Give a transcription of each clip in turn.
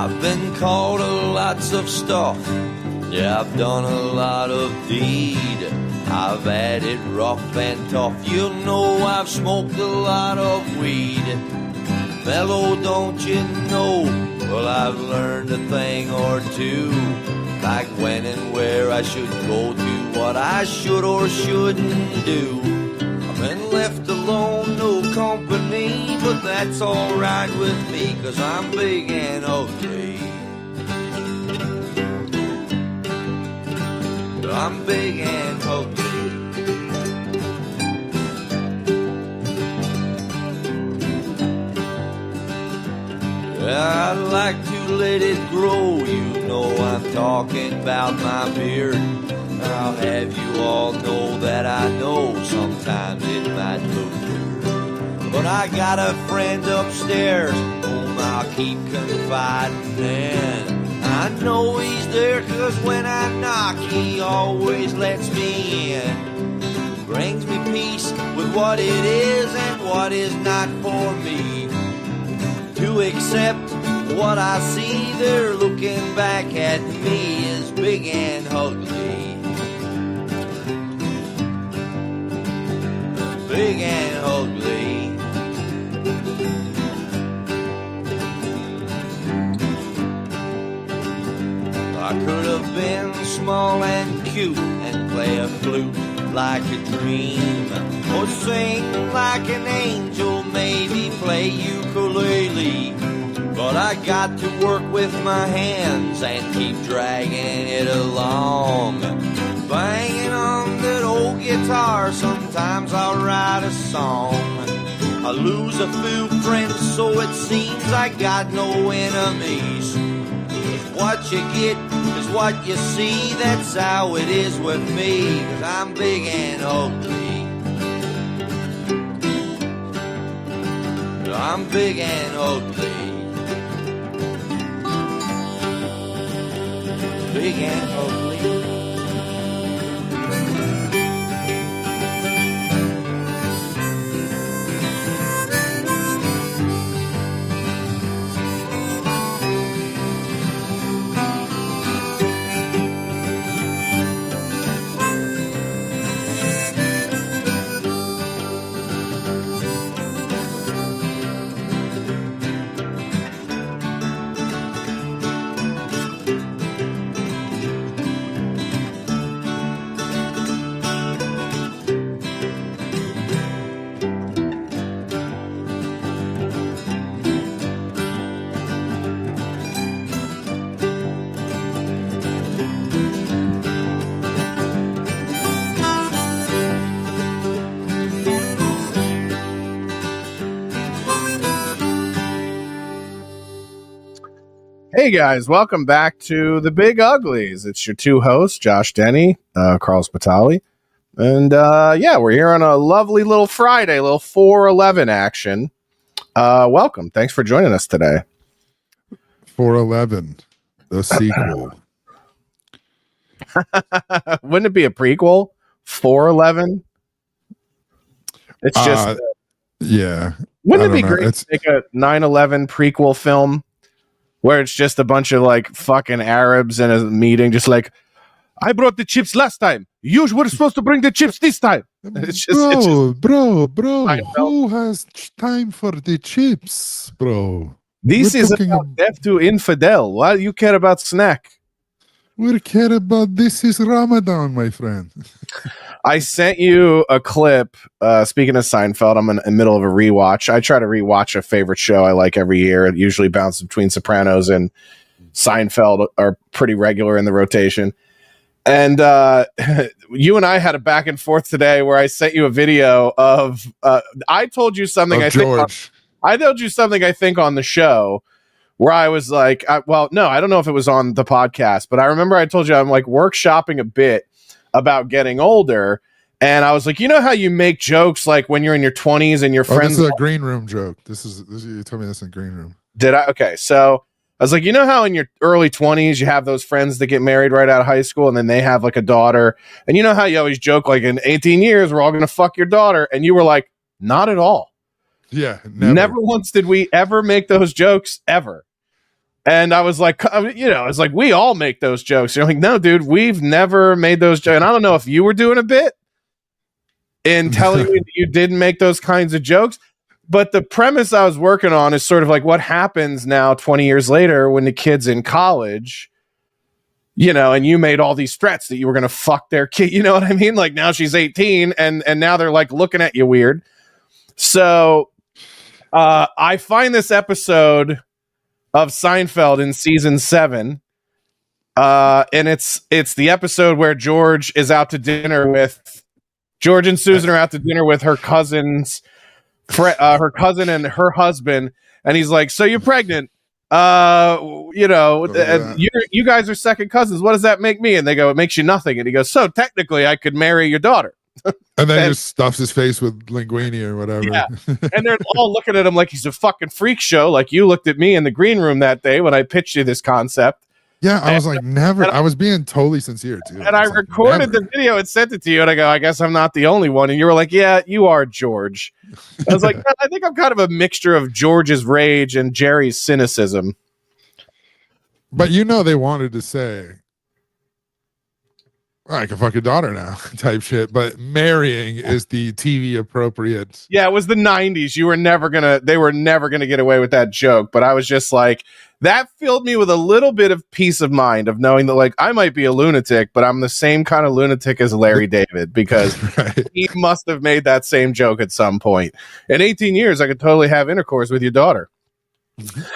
I've been called lots of stuff. Yeah, I've done a lot of deed. I've had it rough and tough. You know I've smoked a lot of weed. Mellow, don't you know? Well, I've learned a thing or two, like when and where I should go to, what I should or shouldn't do. I've been left alone, no company, but that's alright with me, 'cause I'm big and ugly. I'm big and ugly. I'd like to let it grow, you know I'm talking about my beard. I'll have you all know that I know sometimes it might look weird, but I got a friend upstairs whom I'll keep confiding in. I know he's there 'cause when I knock he always lets me in. Brings me peace with what it is and what is not for me. To accept what I see, they're looking back at me as big and ugly. Big and ugly. I could have been small and cute and play a flute like a dream, or sing like an angel, maybe play ukulele. But I got to work with my hands and keep dragging it along, banging on that old guitar. Sometimes I'll write a song. I lose a few friends, so it seems I got no enemies. What you get is what you see, that's how it is with me, 'cause I'm big and ugly. I'm big and ugly. Big and ugly. Hey guys, welcome back to the Big Uglies. It's your two hosts, Josh Denny, Carl Spitali, and yeah, we're here on a lovely little Friday, little 411 action. Welcome, thanks for joining us today. 411, the sequel. Wouldn't it be a prequel? 411. It's just yeah. Wouldn't it be great to make a 9/11 prequel film? Where it's just a bunch of like fucking Arabs in a meeting, just like, I brought the chips last time. You were supposed to bring the chips this time. It's just, bro. Who has time for the chips, bro? This is about death to infidel. Why do you care about snack? We care about this is Ramadan, my friend. I sent you a clip. Speaking of Seinfeld, I'm in the middle of a rewatch. I try to rewatch a favorite show I like every year. It usually bounces between Sopranos and Seinfeld are pretty regular in the rotation. And you and I had a back and forth today where I sent you a video of I told you something I told you something I think on the show where I was like, well, no, I don't know if it was on the podcast, but I remember I told you I'm like workshopping a bit about getting older. And I was like, you know how you make jokes like when you're in your 20s and your friends. This is a green room joke. This is you told me this in green room. Did I? Okay. So I was like, you know how in your early 20s you have those friends that get married right out of high school and then they have like a daughter. And you know how you always joke like in 18 years we're all going to fuck your daughter. And you were like, not at all. Yeah. Never once did we ever make those jokes ever. And I was like, it's like, we all make those jokes. You're like, no, dude, we've never made those jokes. And I don't know if you were doing a bit in telling me that you didn't make those kinds of jokes. But the premise I was working on is sort of like what happens now 20 years later when the kid's in college, and you made all these threats that you were going to fuck their kid. You know what I mean? Like now she's 18 and now they're like looking at you weird. So I find this episode of Seinfeld in season 7. And it's the episode where George and Susan are out to dinner with her cousins, her cousin and her husband. And he's like, so you're pregnant. You guys are second cousins. What does that make me? And they go, it makes you nothing. And he goes, so technically I could marry your daughter. And then he just stuffs his face with linguine or whatever. Yeah. And they're all looking at him like he's a fucking freak show. Like you looked at me in the green room that day when I pitched you this concept. Yeah, I was like, never. I was being totally sincere too. And I recorded the video and sent it to you. And I go, I guess I'm not the only one. And you were like, yeah, you are, George. I was like, I think I'm kind of a mixture of George's rage and Jerry's cynicism. But they wanted to say, I can fuck your daughter now type shit. But marrying is the TV appropriate. Yeah, it was the 90s. They were never gonna get away with that joke. But I was just like, that filled me with a little bit of peace of mind of knowing that like I might be a lunatic, but I'm the same kind of lunatic as Larry David because right. He must have made that same joke at some point. In 18 years, I could totally have intercourse with your daughter.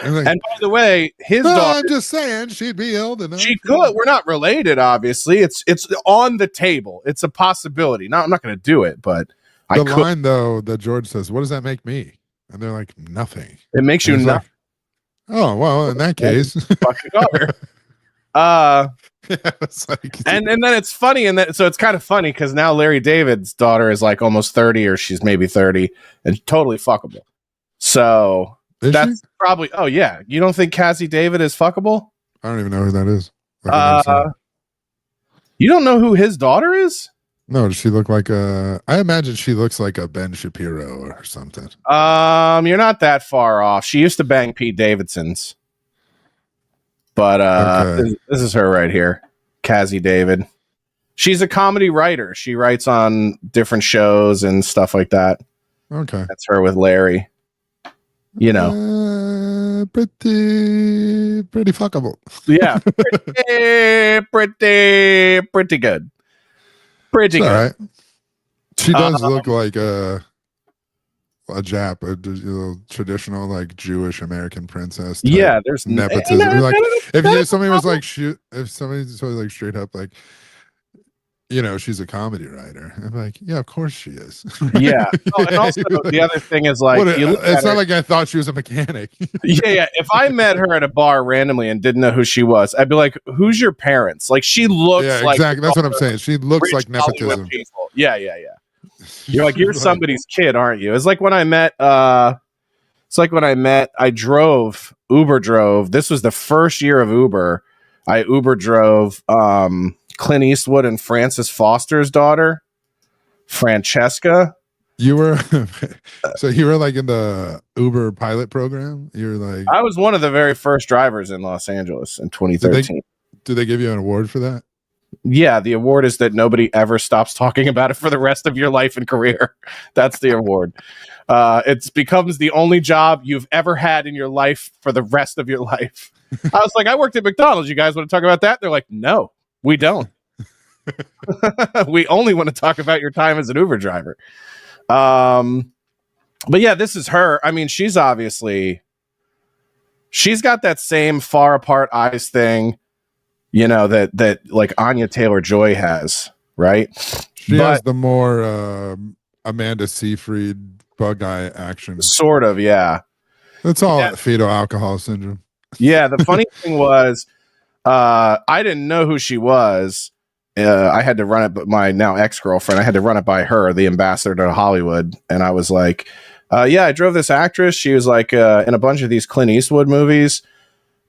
And by the way, his daughter. I'm just saying, she'd be old enough. She could. We're not related, obviously. It's on the table. It's a possibility. No, I'm not going to do it, but the line though that George says, "What does that make me?" And they're like, "Nothing." It makes you nothing. Like, oh well, in that case, fuck your daughter. It's like, and then it's funny, so it's kind of funny because now Larry David's daughter is like almost 30, or she's maybe 30, and totally fuckable. So. Is That's she? probably. Oh yeah, you don't think Cassie David is fuckable? I don't even know who that is. You don't know who his daughter is? No, does she look like a? I imagine she looks like a Ben Shapiro or something. You're not that far off. She used to bang Pete Davidson's, but Okay. this is her right here, Cassie David. She's a comedy writer. She writes on different shows and stuff like that. Okay, That's her with Larry. pretty fuckable. Yeah, pretty good. Pretty It's good. all right. She does look like a Jap, a traditional like Jewish American princess. Yeah, there's nepotism. Like if somebody was like if somebody's totally like straight up like, she's a comedy writer. I'm like, yeah, of course she is. Yeah. Oh, and also the other thing is like, it's not like I thought she was a mechanic. Yeah. If I met her at a bar randomly and didn't know who she was, I'd be like, "Who's your parents?" Like she looks like exactly. That's what I'm saying. She looks like nepotism. Yeah. You're like, you're somebody's kid, aren't you? It's like when I met. Uber drove. This was the first year of Uber. I Uber drove. Clint Eastwood and Francis Foster's daughter, Francesca. You were you were like in the Uber pilot program. You were like, I was one of the very first drivers in Los Angeles in 2013. Did they give you an award for that? Yeah, the award is that nobody ever stops talking about it for the rest of your life and career. That's the award. It becomes the only job you've ever had in your life for the rest of your life. I was like, I worked at McDonald's. You guys want to talk about that? They're like, no. We don't. We only want to talk about your time as an Uber driver. But yeah, this is her. I mean, she's got that same far apart eyes thing, that like Anya Taylor-Joy has, right? She has the more Amanda Seyfried bug eye action. Sort of, yeah. That's all fetal alcohol syndrome. Yeah, the funny thing was, I didn't know who she was. I had to run it, but my now ex-girlfriend, I had to run it by her, the ambassador to Hollywood. And I was like, yeah, I drove this actress. She was like in a bunch of these Clint Eastwood movies.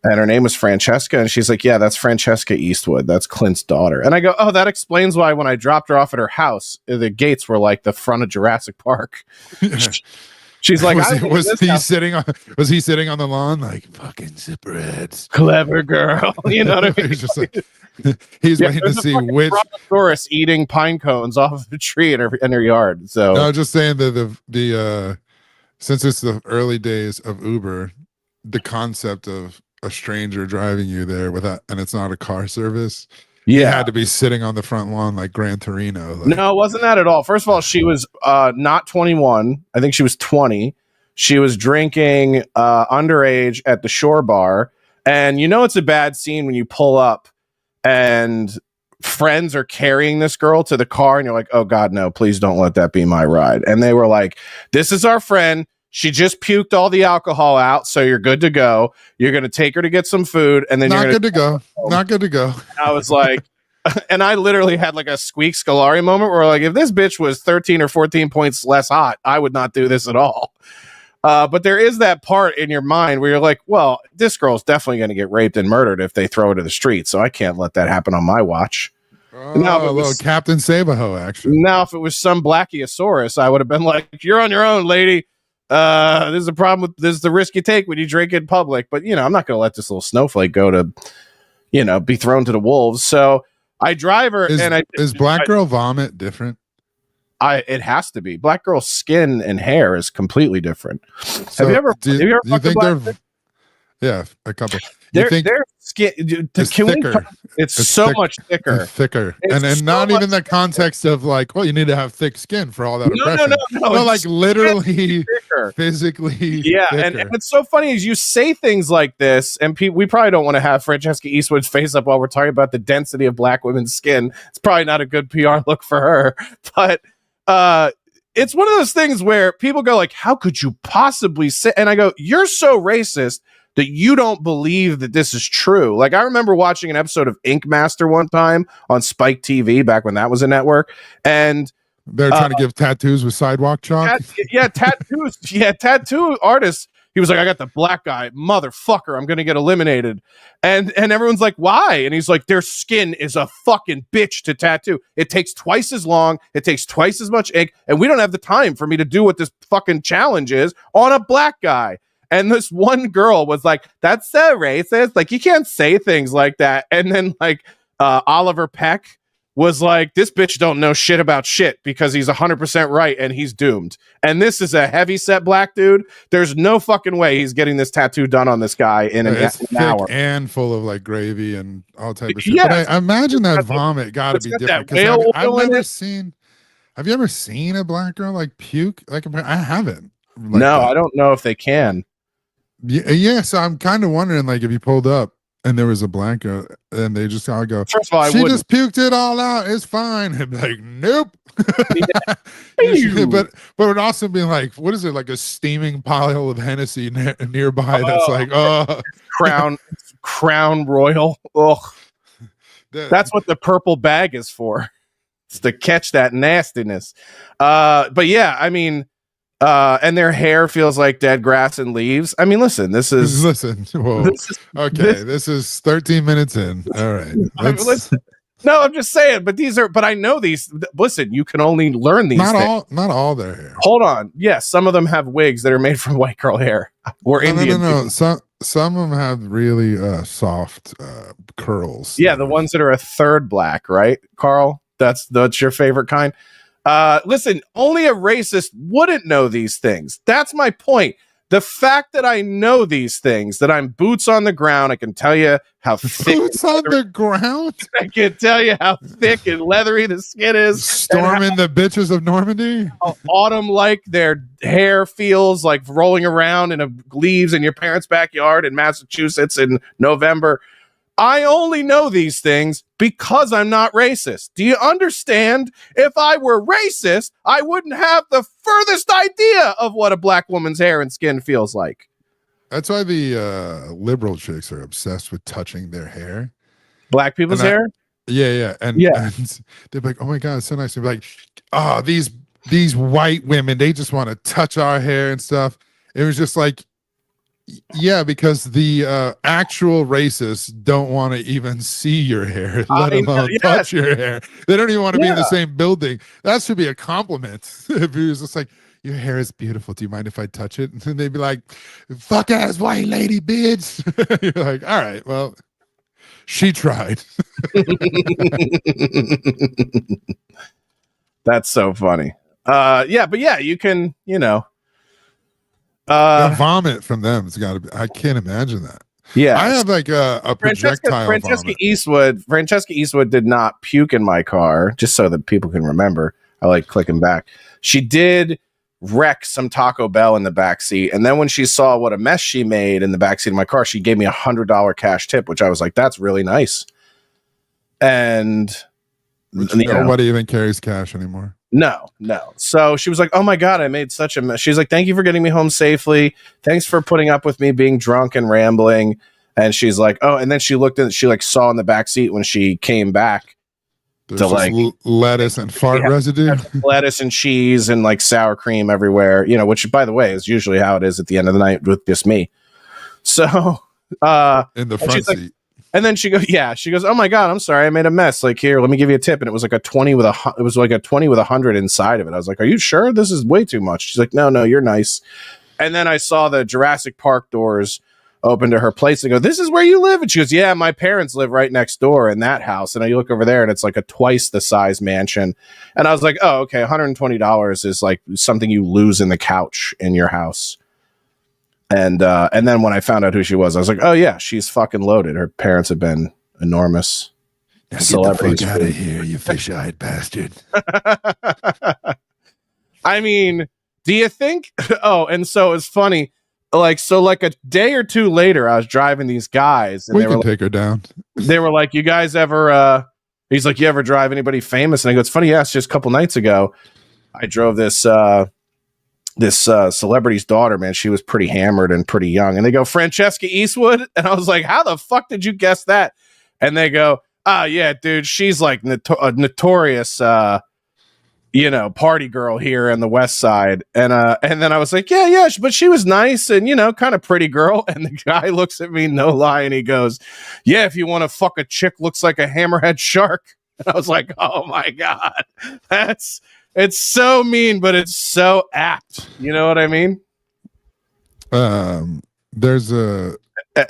And her name was Francesca. And she's like, yeah, that's Francesca Eastwood. That's Clint's daughter. And I go, oh, that explains why when I dropped her off at her house, the gates were like the front of Jurassic Park. She's like, was he sitting on the lawn like fucking zipperheads? Clever girl. You know what I mean? He's just like he's waiting to see which brontosaurus eating pine cones off of a tree in her yard. So no, just saying that the since it's the early days of Uber, the concept of a stranger driving you there without, and it's not a car service. He had to be sitting on the front lawn like Gran Torino. Like. No, it wasn't that at all. First of all, she was not 21. I think she was 20. She was drinking underage at the Shore Bar. And you know it's a bad scene when you pull up and friends are carrying this girl to the car and you're like, oh God, no, please don't let that be my ride. And they were like, this is our friend. She just puked all the alcohol out, so you're good to go. You're going to take her to get some food, and then not you're good to go. Not good to go. I was like, and I literally had like a Squeak Scolari moment where like, if this bitch was 13 or 14 points less hot, I would not do this at all. But there is that part in your mind where you're like, well, this girl's definitely going to get raped and murdered if they throw her to the street, so I can't let that happen on my watch. Oh, now, a little Captain Sabaho action. Now, if it was some Blachiosaurus, I would have been like, you're on your own, lady. This is a problem with this is the risk you take when you drink in public. But you know, I'm not going to let this little snowflake go to, you know, be thrown to the wolves. So I drive her, is black girl vomit different? It has to be. Black girl's skin and hair is completely different. So have you ever think they're? Yeah, a couple. Their skin, it's thicker. It's so thick, much thicker. It's thicker. And so not even the context of like, well, you need to have thick skin for all that oppression. No, like literally physically. Yeah, and it's so funny is you say things like this, and we probably don't want to have Francesca Eastwood's face up while we're talking about the density of black women's skin. It's probably not a good PR look for her. But it's one of those things where people go like, how could you possibly say? And I go, you're so racist that you don't believe that this is true. Like I remember watching an episode of Ink Master one time on Spike TV back when that was a network, and they're trying to give tattoos with sidewalk chalk. Tattoos. Yeah, tattoo artists. He was like, I got the black guy, motherfucker. I'm gonna get eliminated, and everyone's like, why? And he's like, their skin is a fucking bitch to tattoo. It takes twice as long. It takes twice as much ink, and we don't have the time for me to do what this fucking challenge is on a black guy. And this one girl was like, that's so racist. Like, you can't say things like that. And then, like, Oliver Peck was like, this bitch don't know shit about shit because he's 100% right and he's doomed. And this is a heavy-set black dude. There's no fucking way he's getting this tattoo done on this guy in an hour. And full of, like, gravy and all type of shit. Yeah. But I imagine that vomit got to be different. Because I've never seen... Have you ever seen a black girl, like, puke? Like, I haven't. Like no, I don't know if they can. Yeah, so I'm kind of wondering, like, if you pulled up and there was a black girl and they just all go, first of all, she just puked it all out, it's fine. And like, nope. but it would also be like, what is it, like a steaming pile of Hennessy nearby that's like, oh, Crown Royal. Ugh. That's what the purple bag is for. It's to catch that nastiness. But yeah, I mean, and their hair feels like dead grass and leaves. I mean, listen, this is... Whoa. This is 13 minutes in. All right. Listen, no, I'm just saying, but I know these. Listen, you can only learn these Not all their hair. Hold on. Yes, some of them have wigs that are made from white girl hair. Or Indian. No. Some of them have really soft curls. Yeah, the ones that are a third black, right, Carl? That's your favorite kind. Listen, only a racist wouldn't know these things. That's my point. The fact that I know these things, that I'm boots on the ground, I can tell you how thick. Boots on the ground? I can tell you how thick and leathery the skin is. Storming the bitches of Normandy? Autumn-like their hair feels like rolling around in leaves in your parents' backyard in Massachusetts in November. I only know these things because I'm not racist. Do you understand? If I were racist, I wouldn't have the furthest idea of what a black woman's hair and skin feels like. That's why the liberal chicks are obsessed with touching their hair. Black people's hair? Yeah. And they're like, oh my God, it's so nice. They're like, oh, these white women, they just want to touch our hair and stuff. It was just like, Yeah, because the actual racists don't want to even see your hair, let alone touch your hair. They don't even want to be in the same building. That should be a compliment. If he was just like, your hair is beautiful. Do you mind if I touch it? And they'd be like, fuck ass white lady, bitch. You're like, all right, well, she tried. That's so funny. Yeah, but yeah, you can, The vomit from them has got to be. I can't imagine that. Yeah, I have like a projectile vomit. Francesca Eastwood did not puke in my car, just so that people can remember. I like clicking back. She did wreck some Taco Bell in the back seat, and then when she saw what a mess she made in the back seat of my car, she gave me $100 cash tip, which I was like, "That's really nice." And nobody even carries cash anymore. No. So she was like, "Oh my God, I made such a mess." She's like, "Thank you for getting me home safely. Thanks for putting up with me being drunk and rambling." And she's like, "Oh," and then she looked at, she like saw in the back seat when she came back. There's like lettuce and fart residue, lettuce and cheese and like sour cream everywhere, which by the way is usually how it is at the end of the night with just me. So, in the front seat. And then she goes, "Oh my God, I'm sorry, I made a mess. Like, here, let me give you a tip." And it was like a 20 with a 20 with 100 inside of it. I was like, "Are you sure? This is way too much." She's like, No, you're nice." And then I saw the Jurassic Park doors open to her place and go, "This is where you live?" And she goes, "Yeah, my parents live right next door in that house." And I look over there and it's like a twice the size mansion. And I was like, "Oh, okay, $120 is like something you lose in the couch in your house." And then when I found out who she was, I was like, "Oh yeah, she's fucking loaded. Her parents have been enormous celebrities." Get the fuck out of here, you fish-eyed bastard. I mean, do you think? Oh, and so it's funny. Like a day or two later, I was driving these guys, and we can take her down. They were like, "You guys ever?" He's like, "You ever drive anybody famous?" And I go, "It's funny, yes. Just a couple nights ago, I drove this celebrity's daughter, man. She was pretty hammered and pretty young." And they go, "Francesca Eastwood?" And I was like, "How the fuck did you guess that?" And they go, "Ah, yeah, dude, she's like a notorious, party girl here in the West Side." And then I was like, yeah, but she was nice and, kind of pretty girl. And the guy looks at me, no lie, and he goes, "Yeah, if you want to fuck a chick looks like a hammerhead shark." And I was like, oh my God, it's so mean, but it's so apt. You know what I mean? There's a,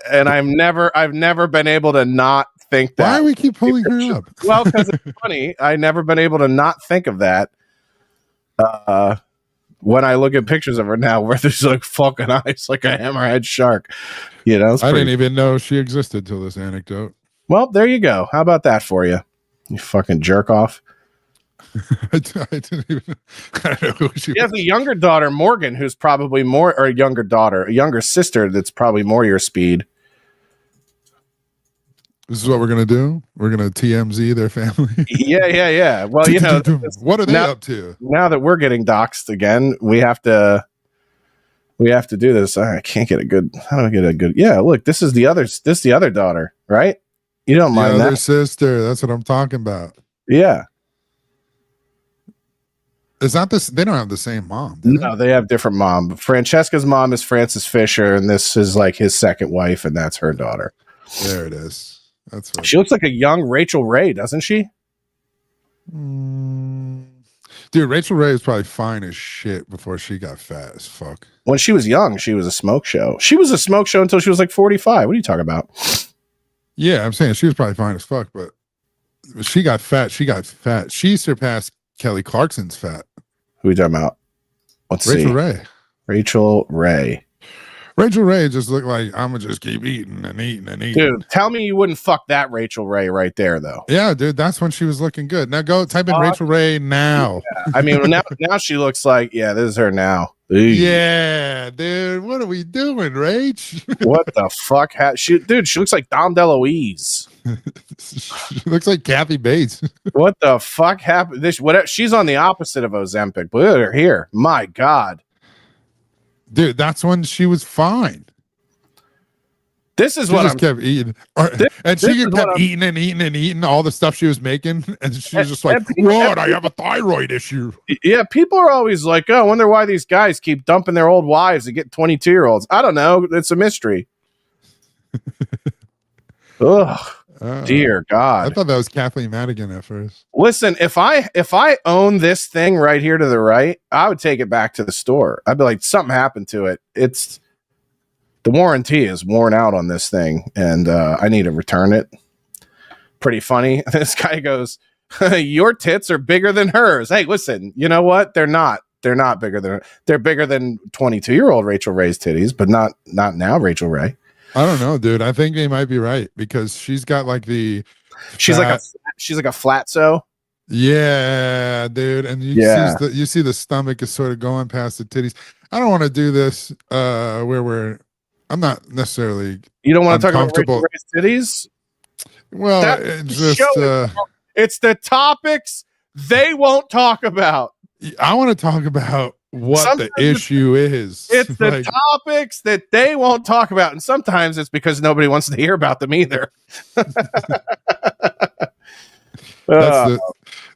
and I've never been able to not think that. Why do we keep pulling her up? Well, because it's funny. I've never been able to not think of that. When I look at pictures of her now, where there's like fucking eyes like a hammerhead shark, I didn't even know she existed till this anecdote. Well, there you go. How about that for you? You fucking jerk off. I didn't even. I don't know who she has a younger daughter, Morgan, who's probably more, or a younger sister that's probably more your speed. This is what we're gonna do. We're gonna TMZ their family. Yeah. Well, what are they up to now that we're getting doxxed again? We have to do this. I can't get a good. How do I get a good? Yeah, look, this is the other daughter, right? You don't mind that? Their sister. That's what I'm talking about. Yeah. Is that this? They don't have the same mom. No, they have different mom. Francesca's mom is Frances Fisher, and this is like his second wife, and that's her daughter. There it is. That's what she looks like a young Rachel Ray, doesn't she? Dude, Rachel Ray is probably fine as shit before she got fat as fuck. When she was young, she was a smoke show. She was a smoke show until she was like 45. What are you talking about? Yeah, I'm saying she was probably fine as fuck, but she got fat. She surpassed Kelly Clarkson's fat. Who are you talking about? Let's see. Rachel Ray. Rachel Ray just looked like, I'm going to just keep eating and eating and eating. Dude, tell me you wouldn't fuck that Rachel Ray right there, though. Yeah, dude, that's when she was looking good. Now go type in Rachel Ray now. Yeah. I mean, now she looks like, yeah, this is her now. Yeah, dude, what are we doing, Rach? What the fuck? She looks like Dom DeLuise. She looks like Kathy Bates. What the fuck happened? She's on the opposite of Ozempic. But look at her here. My God. Dude, that's when she was fine. This is she what just I'm. kept eating, and she kept eating and eating and eating all the stuff she was making, and she was just like, "What? I have a thyroid issue." Yeah, people are always like, "Oh, I wonder why these guys keep dumping their old wives to get 22-year-olds." I don't know. It's a mystery. Ugh, dear God. I thought that was Kathleen Madigan at first. Listen, if I own this thing right here to the right, I would take it back to the store. I'd be like, something happened to it. It's the warranty is worn out on this thing, and I need to return it. Pretty funny. This guy goes, "Your tits are bigger than hers." Hey, listen, you know what? They're not. They're not bigger than. They're bigger than 22-year-old Rachel Ray's titties, but not now, Rachel Ray. I don't know, dude. I think they might be right because she's got like the. She's like a flatso. Yeah, dude, and you see the stomach is sort of going past the titties. I don't want to do this where I'm not necessarily. You don't want to talk about Rachel Ray's titties? Well, it's the topics they won't talk about. I want to talk about what sometimes the issue is. It's the topics that they won't talk about, and sometimes it's because nobody wants to hear about them either.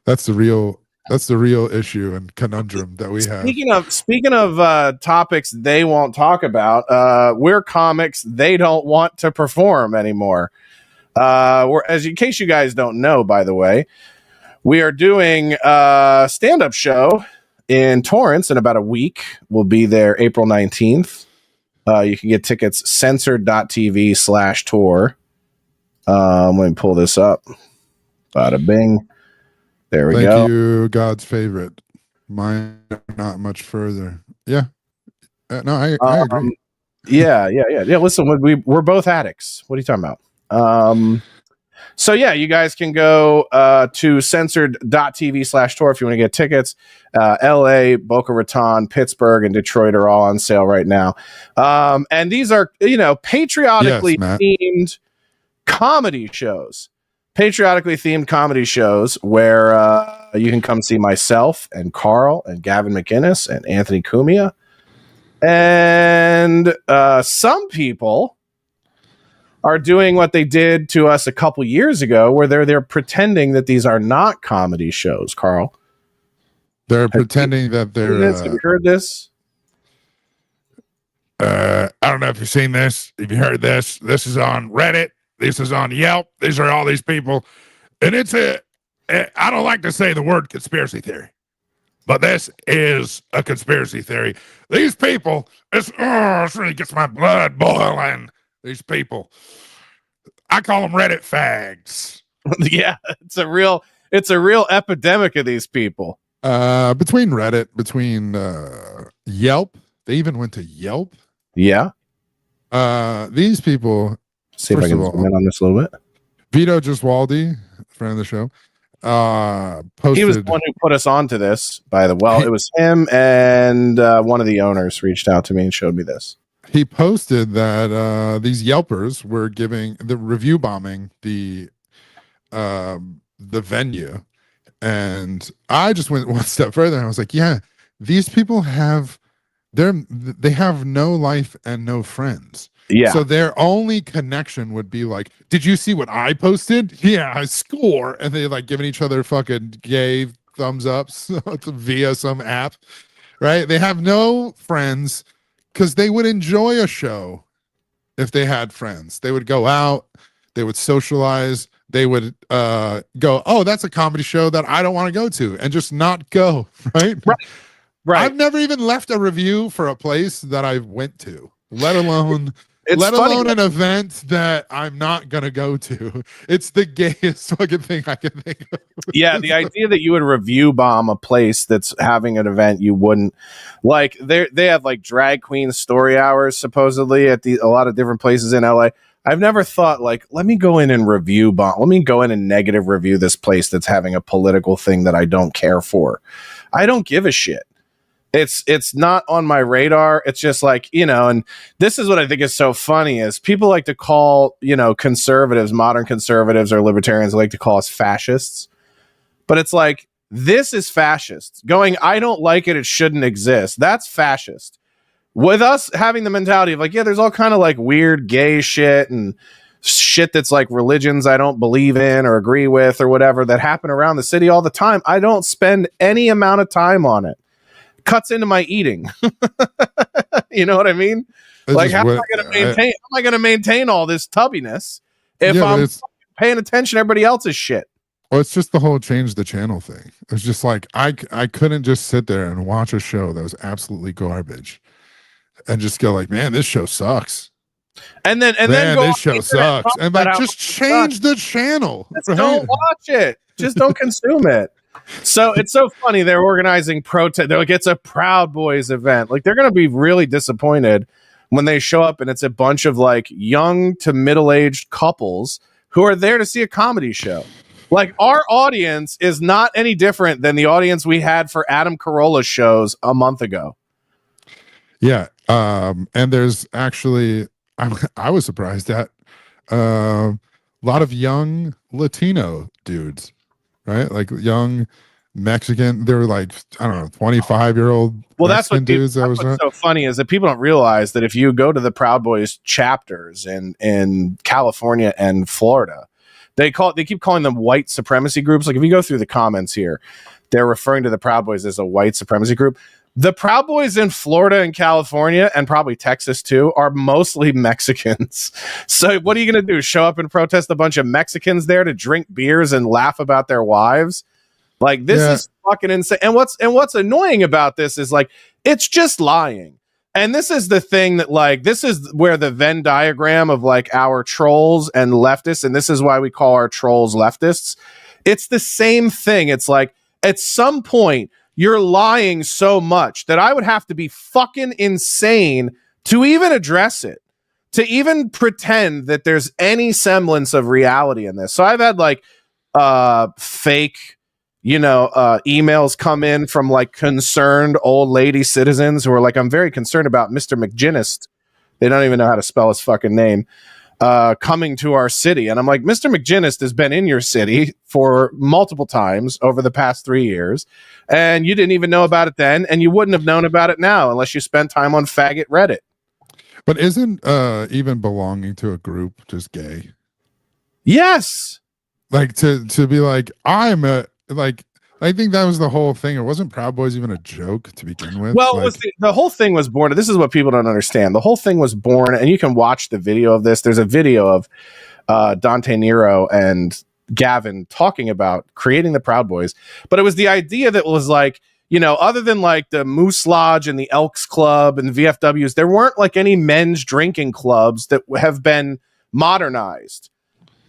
That's the real issue and conundrum that we have. Speaking of topics they won't talk about, we're comics they don't want to perform anymore. In case you guys don't know, by the way, we are doing a stand-up show in Torrance in about a week. We'll be there April 19th. You can get tickets censored.tv/tour. Let me pull this up. Bada bing. There we go. Thank you, God's favorite. Mine not much further. Yeah. No, I agree. Yeah. Listen, we're both addicts. What are you talking about? So yeah, you guys can go to censored.tv/tour if you want to get tickets. LA, Boca Raton, Pittsburgh, and Detroit are all on sale right now. And these are, patriotically themed comedy shows. Patriotically themed comedy shows where you can come see myself and Carl and Gavin McInnes and Anthony Cumia. And some people are doing what they did to us a couple years ago, where they're pretending that these are not comedy shows. Carl, they're pretending that they're. Have you heard this? I don't know if you've seen this. If you heard this, this is on Reddit. This is on Yelp. These are all these people, and I don't like to say the word conspiracy theory, but this is a conspiracy theory. These people, this really gets my blood boiling. These people, I call them Reddit fags. Yeah, it's a real epidemic of these people. Between Reddit, between Yelp, they even went to Yelp. Yeah. These people. See if I can zoom in on this a little bit. Vito Giswaldi, friend of the show, posted. He was the one who put us onto this. It was him and one of the owners reached out to me and showed me this. He posted that these Yelpers were giving the review bombing the venue, and I just went one step further and I was like, yeah, these people they have no life and no friends. Yeah. So their only connection would be like, did you see what I posted? Yeah, I score. And they like giving each other fucking gay thumbs ups via some app, right? They have no friends because they would enjoy a show if they had friends. They would go out, they would socialize, they would go, oh, that's a comedy show that I don't want to go to, and just not go, right? Right. I've never even left a review for a place that I went to, let alone an event that I'm not gonna go to. It's the gayest fucking thing I can think of. Yeah, the idea that you would review bomb a place that's having an event you wouldn't like. They have like drag queen story hours supposedly at a lot of different places in LA. I've never thought like, let me go in and review bomb. Let me go in and negative review this place that's having a political thing that I don't care for. I don't give a shit. It's not on my radar. It's just like, and this is what I think is so funny is people like to call, conservatives, modern conservatives or libertarians like to call us fascists. But it's like, this is fascist. Going, I don't like it. It shouldn't exist. That's fascist. with us having the mentality of like, yeah, there's all kind of like weird gay shit and shit that's like religions I don't believe in or agree with or whatever that happen around the city all the time. I don't spend any amount of time on it. Cuts into my eating. You know what I mean? It's Like, just how am I going to maintain all this tubbiness if I'm paying attention to everybody else's shit? Well, it's just the whole change the channel thing. It's just like I couldn't just sit there and watch a show that was absolutely garbage and just go like, man, this show sucks. And then this show sucks. And like, just change the channel. Right? Don't watch it. Just don't consume it. So it's so funny. They're organizing protest. They're like, it's a Proud Boys event. Like, they're going to be really disappointed when they show up and it's a bunch of like young to middle-aged couples who are there to see a comedy show. Like, our audience is not any different than the audience we had for Adam Carolla's shows a month ago. Yeah. And there's actually, I was surprised at a lot of young Latino dudes, right? Like young Mexican. They were like, I don't know, 25-year-old. Well, Mexican that's what's so funny is that people don't realize that if you go to the Proud Boys chapters in California and Florida, they keep calling them white supremacy groups. Like, if you go through the comments here, they're referring to the Proud Boys as a white supremacy group. The Proud Boys in Florida and California, and probably Texas too, are mostly Mexicans. So what are you going to do? Show up and protest a bunch of Mexicans there to drink beers and laugh about their wives? Like, this is fucking insane. And what's annoying about this is like, it's just lying. And this is the thing that, like, this is where the Venn diagram of like our trolls and leftists, and this is why we call our trolls leftists. It's the same thing. It's like, at some point, you're lying so much that I would have to be fucking insane to even address it, to even pretend that there's any semblance of reality in this. So I've had like fake, emails come in from like concerned old lady citizens who are like, I'm very concerned about Mr. McGinnis. They don't even know how to spell his fucking name. Coming to our city. And I'm like, Mr. McGinnis has been in your city for multiple times over the past 3 years, and you didn't even know about it then, and you wouldn't have known about it now unless you spent time on faggot Reddit. But isn't even belonging to a group just gay? Yes. Like to be like, I think that was the whole thing. It wasn't Proud Boys even a joke to begin with. Well, like, the whole thing was born. This is what people don't understand. The whole thing was born, and you can watch the video of this. There's a video of Dante Nero and Gavin talking about creating the Proud Boys. But it was the idea that was like, other than like the Moose Lodge and the Elks Club and the VFWs, there weren't like any men's drinking clubs that have been modernized,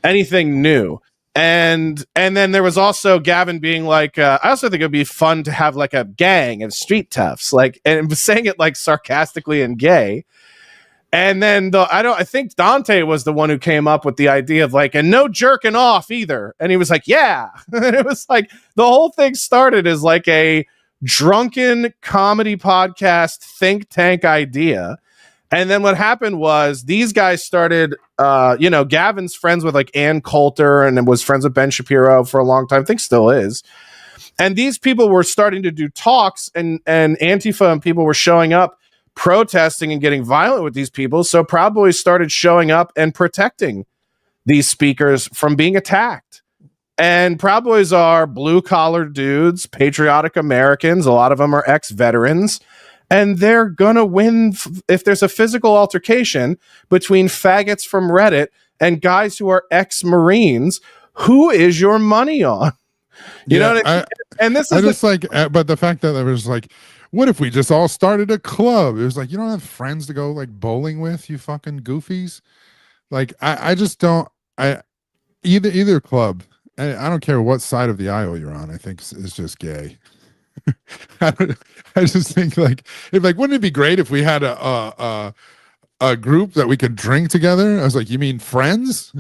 anything new. And then there was also Gavin being like, I also think it'd be fun to have like a gang of street toughs, like, and saying it like sarcastically and gay. And then I think Dante was the one who came up with the idea of like, and no jerking off either. And he was like, yeah. And it was like, the whole thing started as like a drunken comedy podcast think tank idea. And then what happened was these guys started, Gavin's friends with like Ann Coulter and was friends with Ben Shapiro for a long time. I think still is. And these people were starting to do talks and Antifa and people were showing up, protesting and getting violent with these people. So Proud Boys started showing up and protecting these speakers from being attacked. And Proud Boys are blue collar dudes, patriotic Americans. A lot of them are ex-veterans. And they're going to win if there's a physical altercation between faggots from Reddit and guys who are ex-Marines. Who is your money on? You know what I mean? And this is but the fact that there was like, what if we just all started a club? It was like, you don't have friends to go like bowling with, you fucking goofies. Like, I just don't, either club, I don't care what side of the aisle you're on, I think is just gay. I just think like, wouldn't it be great if we had a group that we could drink together? I was like, you mean friends?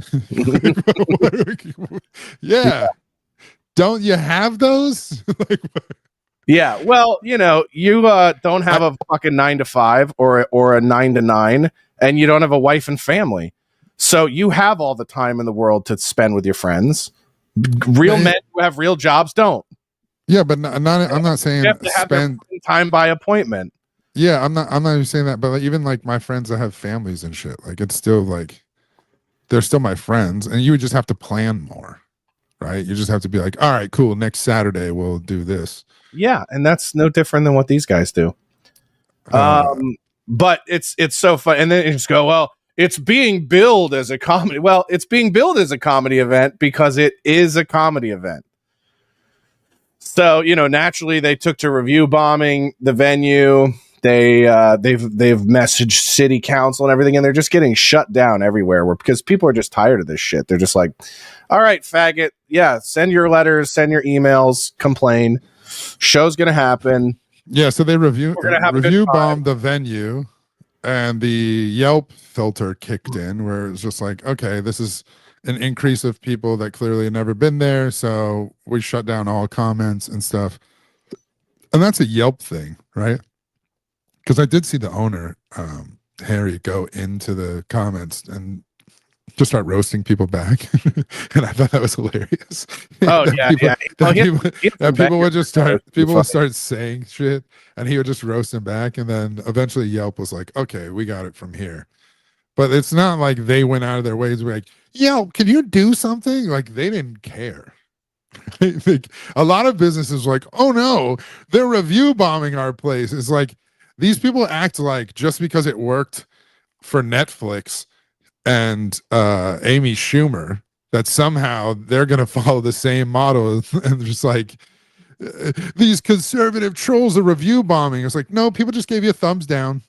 Yeah. Don't you have those? Yeah. Well, you don't have a fucking 9-to-5 or a 9-to-9, and you don't have a wife and family. So you have all the time in the world to spend with your friends. Real men who have real jobs don't. Yeah, but I'm not saying you have to have spend time by appointment. Yeah, I'm not even saying that, but like, even like my friends that have families and shit, like it's still like they're still my friends, and you would just have to plan more, right? You just have to be like, all right, cool, next Saturday we'll do this. Yeah, and that's no different than what these guys do. Uh, But it's so fun, and then you just go, well, it's being billed as a comedy. Well, it's being billed as a comedy event because it is a comedy event. So, naturally they took to review bombing the venue. They've messaged city council and everything, and they're just getting shut down everywhere because people are just tired of this shit. They're just like, all right, faggot. Yeah, send your letters, send your emails, complain. Show's gonna happen. yeah, so they We're gonna have a good time. bombed the venue, and the Yelp filter kicked in where it's just like, okay, this is an increase of people that clearly have never been there, so we shut down all comments and stuff. And that's a Yelp thing, right? Because I did see the owner, Harry, go into the comments and just start roasting people back, and I thought that was hilarious. Oh that yeah, people, yeah. that people would just start saying shit, and he would just roast them back, and then eventually Yelp was like, "Okay, we got it from here." But it's not like they went out of their ways to be like, "Yelp, can you do something?" Like they didn't care. Like, a lot of businesses were like, "Oh no, they're review bombing our place." It's like these people act like just because it worked for Netflix and Amy Schumer that somehow they're going to follow the same model, and just like these conservative trolls are review bombing. It's like, no, people just gave you a thumbs down,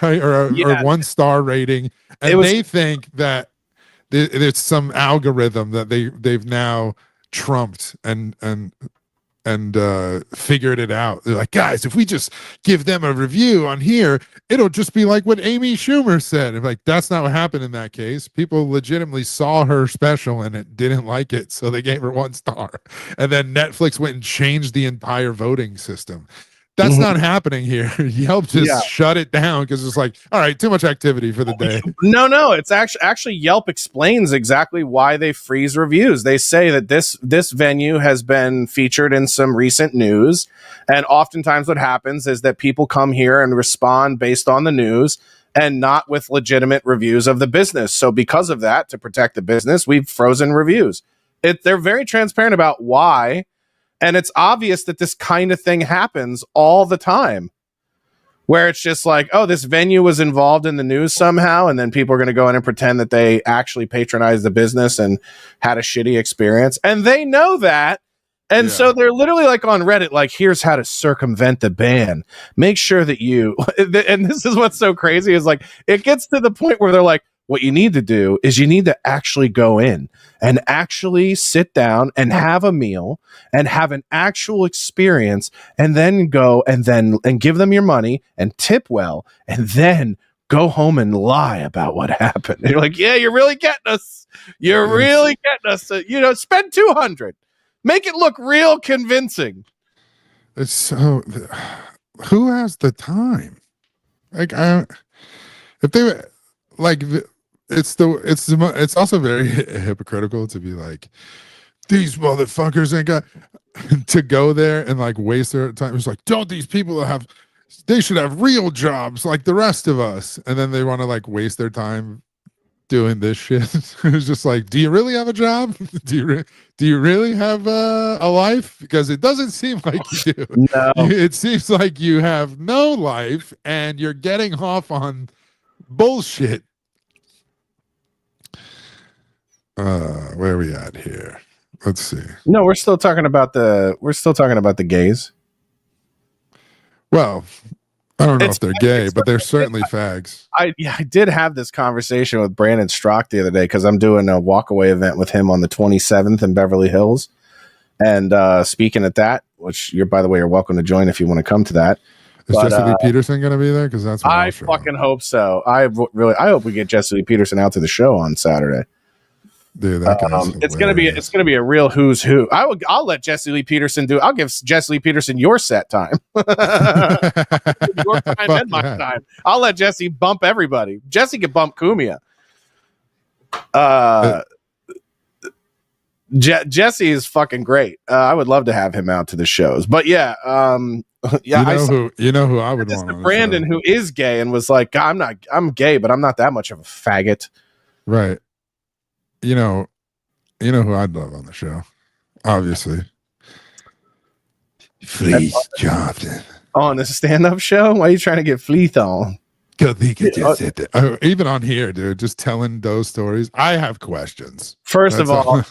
right, or 1-star rating, and they think that it's some algorithm that they've now trumped and figured it out. They're like, guys, if we just give them a review on here, it'll just be like what Amy Schumer said. And like, that's not what happened in that case. People legitimately saw her special and it didn't like it, so they gave her 1 star. And then Netflix went and changed the entire voting system. That's not happening here. Yelp just shut it down because it's like, all right, too much activity for the day. No, it's actually Yelp explains exactly why they freeze reviews. They say that this venue has been featured in some recent news, and oftentimes what happens is that people come here and respond based on the news and not with legitimate reviews of the business. So because of that, to protect the business, we've frozen reviews. They're very transparent about why. And it's obvious that this kind of thing happens all the time, where it's just like, oh, this venue was involved in the news somehow, and then people are going to go in and pretend that they actually patronized the business and had a shitty experience. And they know that. And so they're literally like on Reddit, like, here's how to circumvent the ban. Make sure that you, and this is what's so crazy, is like, it gets to the point where they're like, what you need to do is you need to actually go in and actually sit down and have a meal and have an actual experience, and then go and give them your money and tip well, and then go home and lie about what happened. And you're like, yeah, you're really getting us. You're really getting us. Spend $200. Make it look real convincing. It's so, who has the time? Like, if they were like, it's also very hypocritical to be like, these motherfuckers ain't got to go there and like waste their time. It's like, don't these people they should have real jobs like the rest of us, and then they want to like waste their time doing this shit. It's just like, do you really have a job? Do you really have a life? Because it doesn't seem like you do. No. It seems like you have no life and you're getting off on bullshit. Where are we at here? Let's see. No, we're still talking about the gays. Well, I don't know if they're gay, but they're certainly fags. I did have this conversation with Brandon Strock the other day, because I'm doing a walkaway event with him on the 27th in Beverly Hills. And speaking at that, which by the way, you're welcome to join if you want to come to that. Is Jesse Lee Peterson going to be there? Because that's what I fucking hope so. I hope we get Jesse Lee Peterson out to the show on Saturday. Dude, that it's gonna be a real who's who. I'll let Jesse Lee Peterson I'll give Jesse Lee Peterson your set time. Your time and my time. I'll let Jesse bump everybody. Jesse can bump Kumia. Jesse is fucking great. I would love to have him out to the shows. But yeah, Yeah, you know who I would this want to on the Brandon, show. who is gay, and was like, I'm gay, but I'm not that much of a faggot. Right. You know who I'd love on the show. Obviously. Fleece Johnson. On a stand-up show? Why are you trying to get Fleeth on? Because he could just sit there. Even on here, dude, just telling those stories. I have questions. First of all,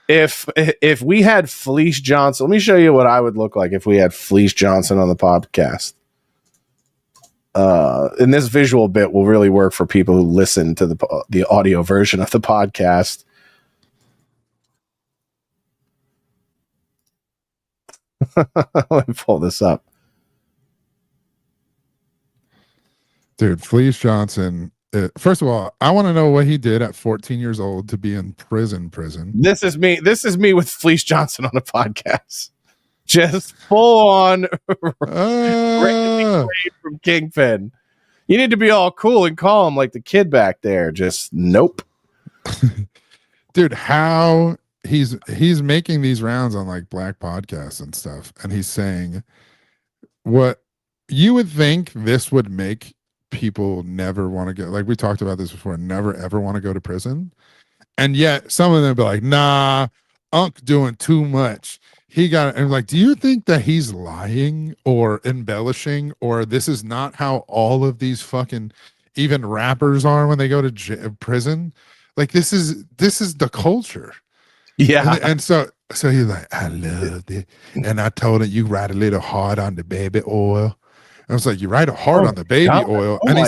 if we had Fleece Johnson, let me show you what I would look like if we had Fleece Johnson on the podcast. And this visual bit will really work for people who listen to the audio version of the podcast. Let me pull this up. Dude, Fleece Johnson. First of all, I want to know what he did at 14 years old to be in prison. This is me with Fleece Johnson on a podcast. Just full on from Kingpin. You need to be all cool and calm like the kid back there. Just nope. Dude, how he's making these rounds on like black podcasts and stuff, and he's saying what you would think this would make people never want to go, like we talked about this before, never ever want to go to prison. And yet some of them be like, nah, Unc doing too much. He got, and like, do you think that he's lying or embellishing, or this is not how all of these fucking even rappers are when they go to prison? Like this is the culture. Yeah. And so he's like, I loved it. And I told him, you ride a little hard on the baby oil. I was like, you ride hard on the baby oil. And he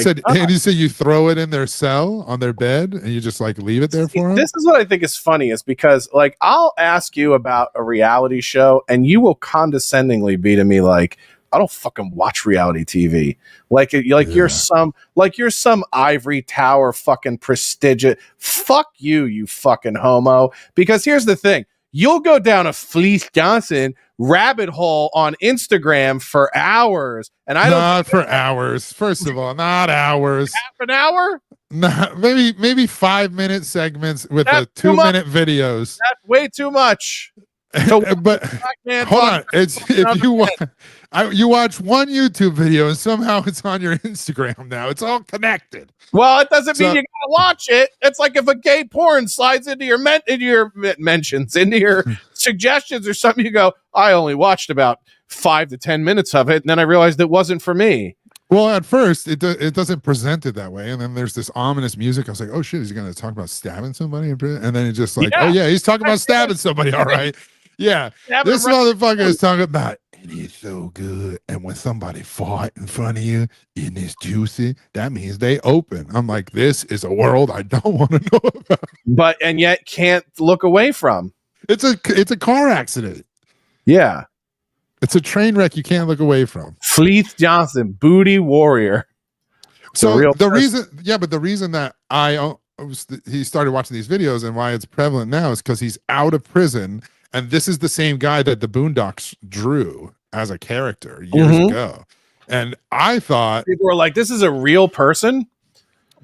said, you throw it in their cell on their bed and you just like leave it there for them. This is what I think is funny, is because like I'll ask you about a reality show and you will condescendingly be to me like, I don't fucking watch reality TV. You're some ivory tower fucking prestigious. Fuck you fucking homo. Because here's the thing. You'll go down a Fleece Johnson rabbit hole on Instagram for hours. And not for hours. First of all, not hours. Half an hour? Nah, maybe 5-minute segments with the 2-minute videos. That's way too much. But hold on, you watch one YouTube video and somehow it's on your Instagram now. It's all connected. Well, it doesn't mean you gotta watch it. It's like if a gay porn slides into your mentions, into your suggestions or something, you go, I only watched about 5 to 10 minutes of it, and then I realized it wasn't for me. Well, at first it doesn't present it that way, and then there's this ominous music. I was like, oh shit, is he gonna talk about stabbing somebody in prison? And then it's just like, oh yeah, he's talking about stabbing somebody. All right. Yeah, this motherfucker is talking about, it is so good. And when somebody fought in front of you and it's juicy, that means they open. I'm like, this is a world I don't want to know about. And yet can't look away from. It's a car accident. Yeah. It's a train wreck you can't look away from. Fleece Johnson, booty warrior. So the reason that he started watching these videos and why it's prevalent now is because he's out of prison. And this is the same guy that the Boondocks drew as a character years ago. And I thought people were like, this is a real person.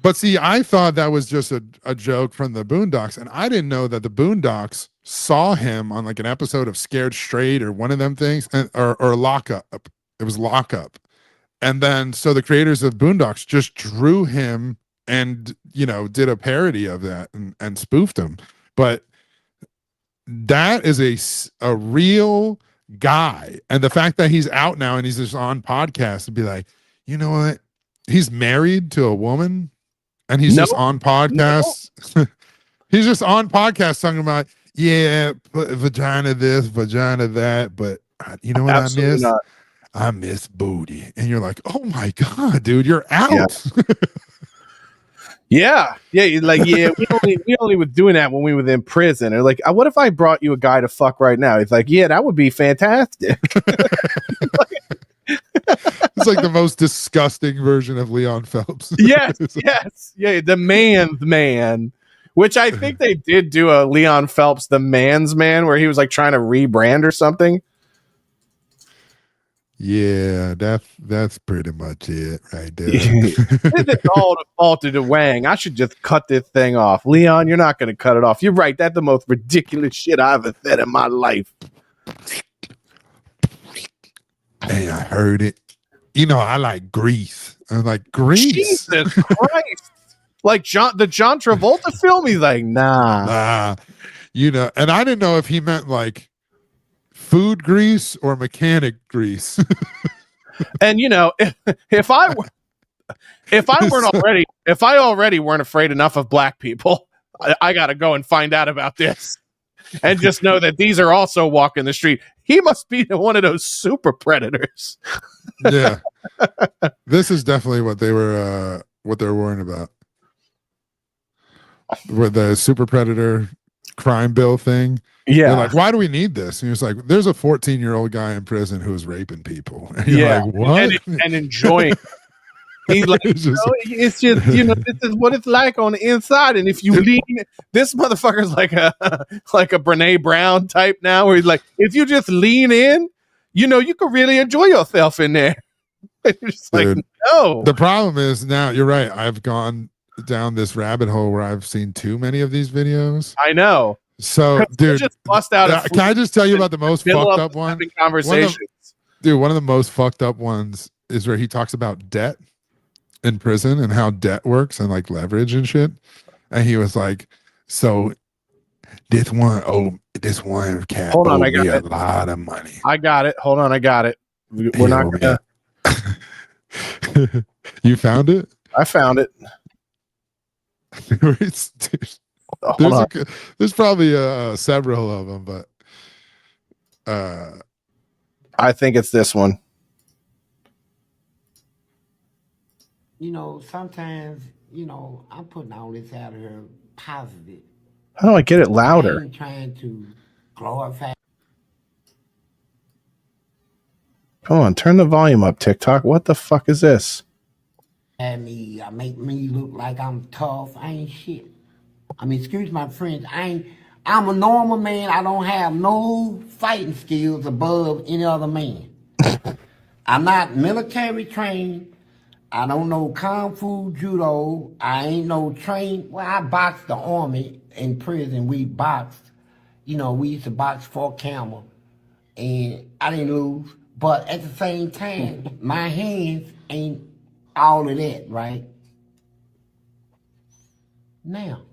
But see, I thought that was just a joke from the Boondocks. And I didn't know that the Boondocks saw him on like an episode of Scared Straight or one of them things, or Lockup. It was Lockup. And then so the creators of Boondocks just drew him and, did a parody of that and spoofed him. But that is a real guy. And the fact that he's out now and he's just on podcasts and be like, you know what? He's married to a woman and he's just on podcasts. He's just on podcasts talking about, vagina this, vagina that. But you know what Absolutely I miss? Not. I miss booty. And you're like, oh my God, dude, you're out. Yeah. We only were doing that when we were in prison. Or like, what if I brought you a guy to fuck right now? It's like, yeah, that would be fantastic. It's like the most disgusting version of Leon Phelps. Yes. Yeah, the man's man. Which I think they did do a Leon Phelps, the man's man, where he was like trying to rebrand or something. Yeah, that's pretty much it right there. It's all the fault of the Wang. I should just cut this thing off. Leon, you're not going to cut it off. You're right. That's the most ridiculous shit I've ever said in my life. Hey, I heard it. You know, I like Grease. I'm like, Grease? Jesus Christ. Like the John Travolta film? He's like, nah. Nah. You know, and I didn't know if he meant like food grease or mechanic grease. And you know, if I already weren't afraid enough of black people, I got to go and find out about this, and just know that these are also walking the street. He must be one of those super predators. Yeah, this is definitely what they were worrying about with the super predator crime bill thing. Yeah, they're like, why do we need this? And he was like, there's a 14-year-old guy in prison who's raping people. And you're like, what? And enjoying. He's like, it's just, this is what it's like on the inside. And if you lean, this motherfucker's like a Brene Brown type now, where he's like, if you just lean in, you can really enjoy yourself in there. It's like, no. The problem is now, you're right. I've gone down this rabbit hole where I've seen too many of these videos. I know. So, dude, just bust out can I just tell you about the most fucked up one? Conversations. One of the most fucked up ones is where he talks about debt in prison and how debt works and like leverage and shit. And he was like, so this one cat owed me a lot of money. I got it. Hold on, I got it. We're not gonna. You found it? I found it. There's probably several of them, but I think it's this one. Sometimes, I'm putting all this out of here positive. How do I get it louder? I'm trying to glorify. Come on, turn the volume up, TikTok. What the fuck is this? I make me look like I'm tough. I ain't shit. Excuse my French. I'm a normal man. I don't have no fighting skills above any other man. I'm not military trained. I don't know kung fu, judo. I ain't no trained. Well, I boxed the army in prison. We boxed. We used to box for camel, and I didn't lose. But at the same time, my hands ain't all of that, right? Now,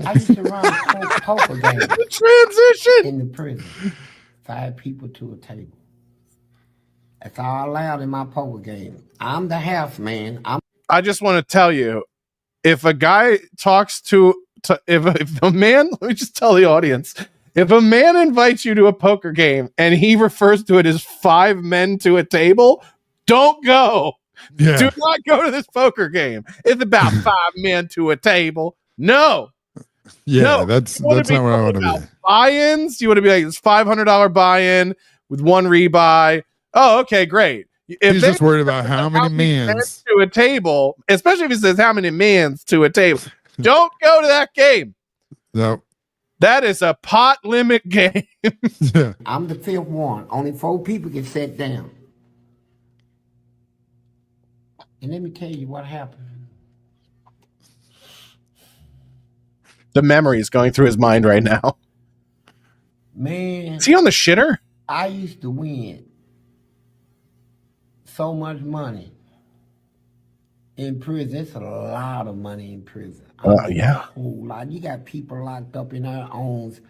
I used to run a poker game. Transition in the prison. 5 people to a table. That's all allowed in my poker game. I'm the house man. I just want to tell you, if a guy talks if a man, let me just tell the audience, if a man invites you to a poker game and he refers to it as 5 men to a table, don't go. Yeah. Do not go to this poker game. It's about 5 men to a table. No. Yeah, no. That's not where I want to be. Buy-ins? You want to be like, it's $500 buy-in with 1 rebuy. Oh, okay, great. If he's just worried about how many mans to a table, especially if he says how many mans to a table. Don't go to that game. No. That is a pot limit game. Yeah. I'm the 5th one. Only 4 people can sit down. And let me tell you what happened. The memory is going through his mind right now. Man. Is he on the shitter? I used to win so much money in prison. It's a lot of money in prison. Yeah. A whole lot. You got people locked up in there owns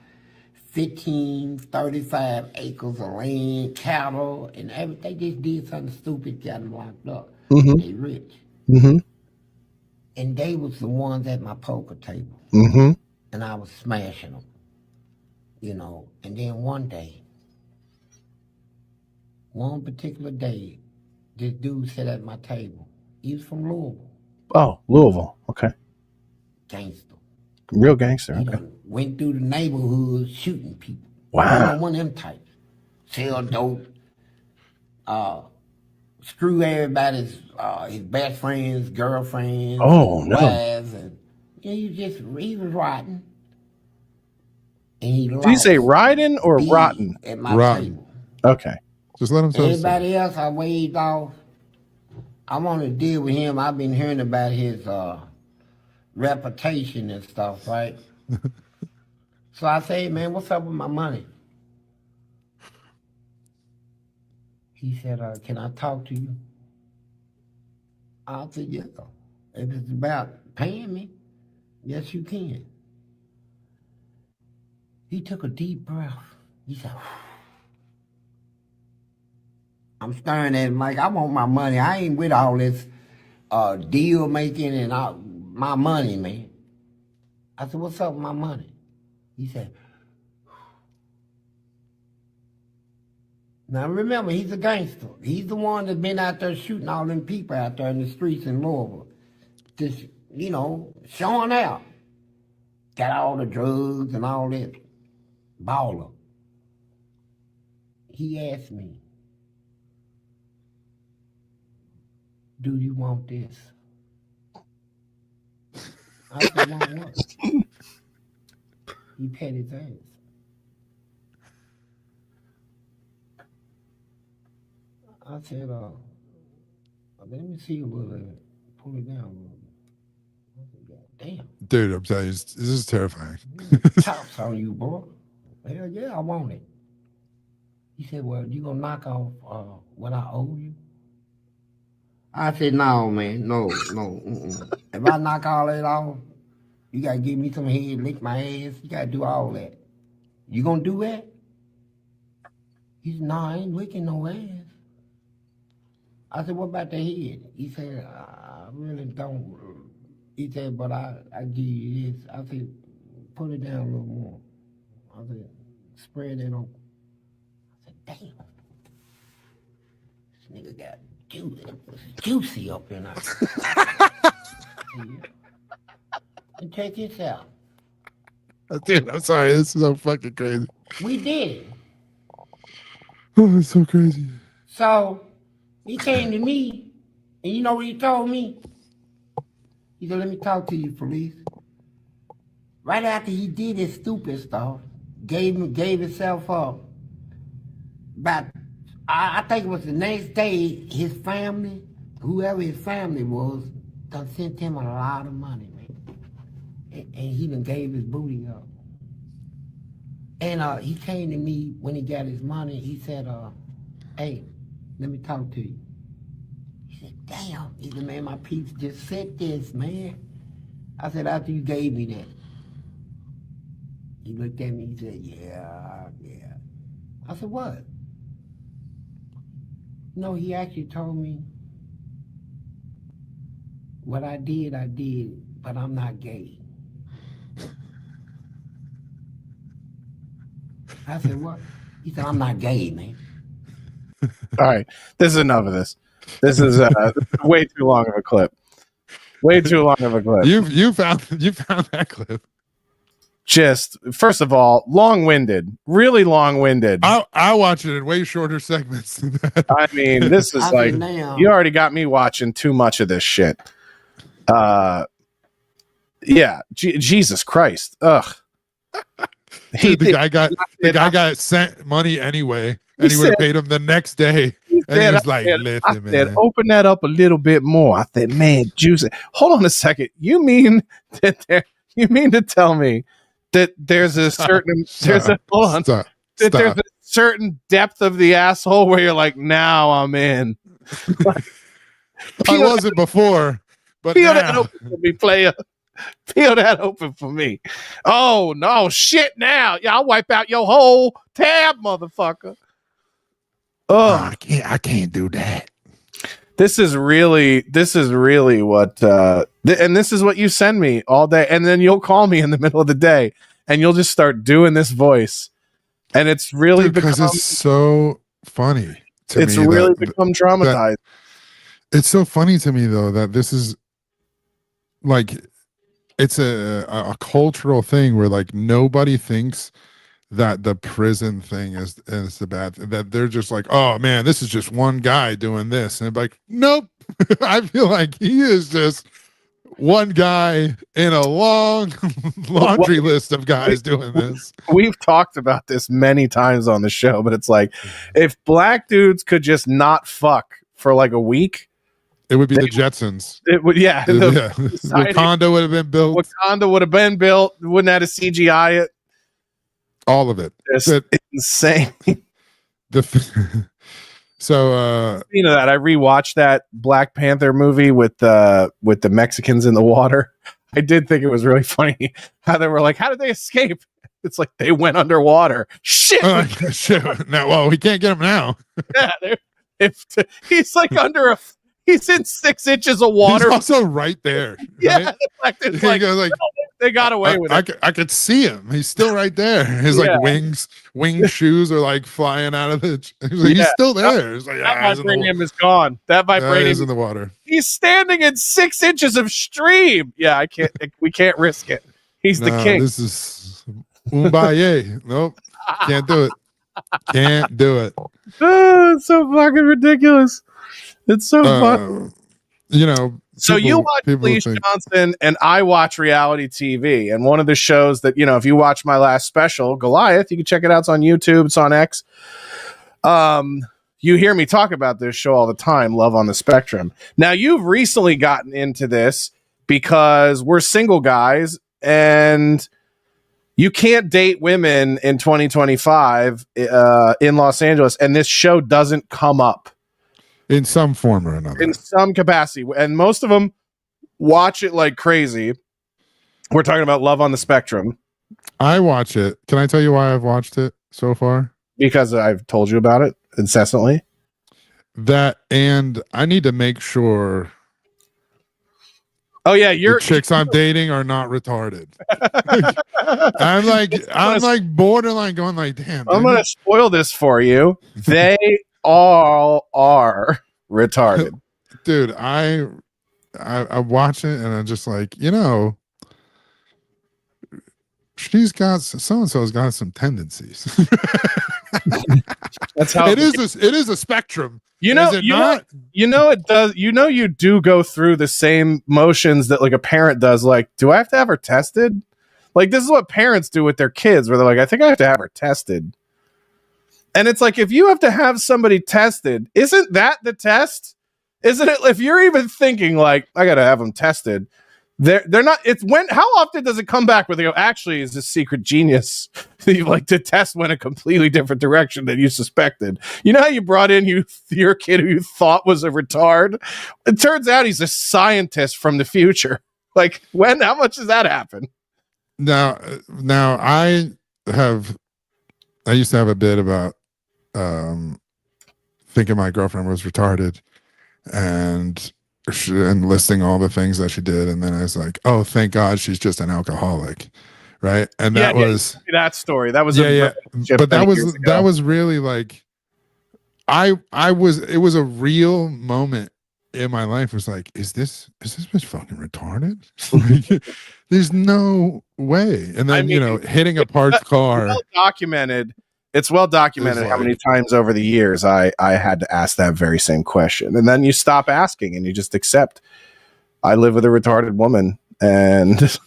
15, 35 acres of land, cattle, and everything. They just did something stupid, got them locked up. Mm-hmm. They rich. Mm-hmm. And they was the ones at my poker table. Mm-hmm. And I was smashing them. And then one particular day, this dude sat at my table. He was from Louisville. Oh, Louisville. Okay. Gangster. Real gangster. He okay. Went through the neighborhood shooting people. Wow. One of them types. Sell dope. Screw everybody's his best friends, girlfriends, wives, and he was rotten. And he Did you say riding or rotten? At my table. Okay. Just let him tell everybody else I waved off. I want to deal with him. I've been hearing about his reputation and stuff, right? So I say, man, what's up with my money? He said, can I talk to you? I said, yeah. If it's about paying me, yes, you can. He took a deep breath. He said, I'm staring at him like, I want my money. I ain't with all this deal making and my money, man. I said, what's up with my money? He said, now remember, he's a gangster. He's the one that's been out there shooting all them people out there in the streets in Louisville. Just, showing out. Got all the drugs and all that. Baller. He asked me, do you want this? I said, want what? He pat his ass. I said, let me see a little bit. Pull it down a little bit. I said, God damn. Dude, I'm telling you, this is terrifying. Chops on you, boy. Hell yeah, I want it. He said, well, you gonna knock off what I owe you? I said, no, man, no. If I knock all that off, you gotta give me some head, lick my ass. You gotta do all that. You gonna do that? He said, no, I ain't licking no ass. I said, what about the head? He said, I really don't. He said, but I give you this. I said, put it down a little more. I said, spread it on. I said, damn. This nigga got juicy up in there. And check this out. Dude, I'm sorry. This is so fucking crazy. We did it. Oh, it's so crazy. So he came to me, and you know what he told me? He said, let me talk to you, police. Right after he did his stupid stuff, gave himself up. But I think it was the next day, his family, whoever his family was, done sent him a lot of money, man. And he done gave his booty up. And he came to me when he got his money. He said, hey, let me talk to you. He said, damn. He said, man, my peeps just said this, man. I said, after you gave me that. He looked at me, he said, yeah. I said, what? No, he actually told me, what I did, but I'm not gay. I said, what? He said, I'm not gay, man. All right. This is enough of this. This is way too long of a clip. Way too long of a clip. You found that clip. Just, first of all, long-winded. Really long-winded. I watch it in way shorter segments than that. I mean, this is like, you already got me watching too much of this shit. Yeah. Jesus Christ. Ugh. Dude, the guy got sent money anyway, and he would have paid him the next day. And he was like, listen, man. Open that up a little bit more. I said, man, juicy. Hold on a second. You mean to tell me that there's a certain there's a certain depth of the asshole where you're like, now I'm in. Like, I wasn't before, but peel now. that open for me, player. Peel that open for me. Oh no, shit! Now, yeah, I'll wipe out your whole tab, motherfucker. Oh, I can't do that. This is really what, and this is what you send me all day, and then you'll call me in the middle of the day, and you'll just start doing this voice, and it's really because it's so funny. It's really become traumatized. It's so funny to me though that this is like it's a cultural thing where like nobody thinks that the prison thing is the bad thing, that they're just like, oh man, this is just one guy doing this, and I'm like, nope. I feel like he is just one guy in a long laundry list of guys doing this. We've talked about this many times on the show, but it's like, if black dudes could just not fuck for like a week, it would be the Jetsons. It would, yeah. Wakanda would have been built. Wakanda would have been built. Wouldn't have to CGI it. All of it. It's insane. So You know that I rewatched that Black Panther movie with the Mexicans in the water. I did think it was really funny how they were like, how did they escape? It's like they went underwater. Shit. shit. Now, well, we can't get him now. Yeah, he's like he's in 6 inches of water. He's also right there. Yeah, Right? it's like, goes like, they got away with it. I could see him. He's still right there. His Yeah. like wing shoes are like flying out of the. He's still there. It's like, that vibranium is gone. That vibranium is in the water. He's standing in 6 inches of stream. Yeah, I can't. We can't risk it. He's the king. This is Umbaye. Nope, can't do it. Can't do it. Oh, it's so fucking ridiculous. It's so fun. You know. So you watch Felice Johnson, and I watch reality TV. And one of the shows that, if you watch my last special, Goliath, you can check it out. It's on YouTube. It's on X. You hear me talk about this show all the time, Love on the Spectrum. Now, you've recently gotten into this because we're single guys, and you can't date women in 2025 in Los Angeles, and this show doesn't come up. In some form or another. In some capacity. And most of them watch it like crazy. We're talking about Love on the Spectrum. I watch it. Can I tell you why I've watched it so far? Because I've told you about it incessantly. That, and I need to make sure. Oh yeah, the chicks I'm dating are not retarded. I'm like borderline going like, damn. I'm gonna spoil this for you. They all are retarded. Dude, I watch it and I'm just like, she's got so-and-so's got some tendencies. That's how it is a spectrum. You do go through the same motions that like a parent does. Like, do I have to have her tested? Like, this is what parents do with their kids, where they're like, I think I have to have her tested. And it's like, if you have to have somebody tested, isn't that the test? Isn't it? If you're even thinking like, I got to have them tested, they're not. It's when. How often does it come back where they go, actually, is this secret genius? You like to test went a completely different direction than you suspected. You know how you brought in your kid who you thought was a retard? It turns out he's a scientist from the future. Like, when? How much does that happen? Now I used to have a bit about thinking my girlfriend was retarded and listing all the things that she did, and then I was like, oh, thank God she's just an alcoholic, right? And that was that story. That was but that was really like it was a real moment in my life. It was like, is this bitch fucking retarded? Like, there's no way. And then hitting a parked car. It's well documented how many times over the years I had to ask that very same question. And then you stop asking and you just accept, I live with a retarded woman, and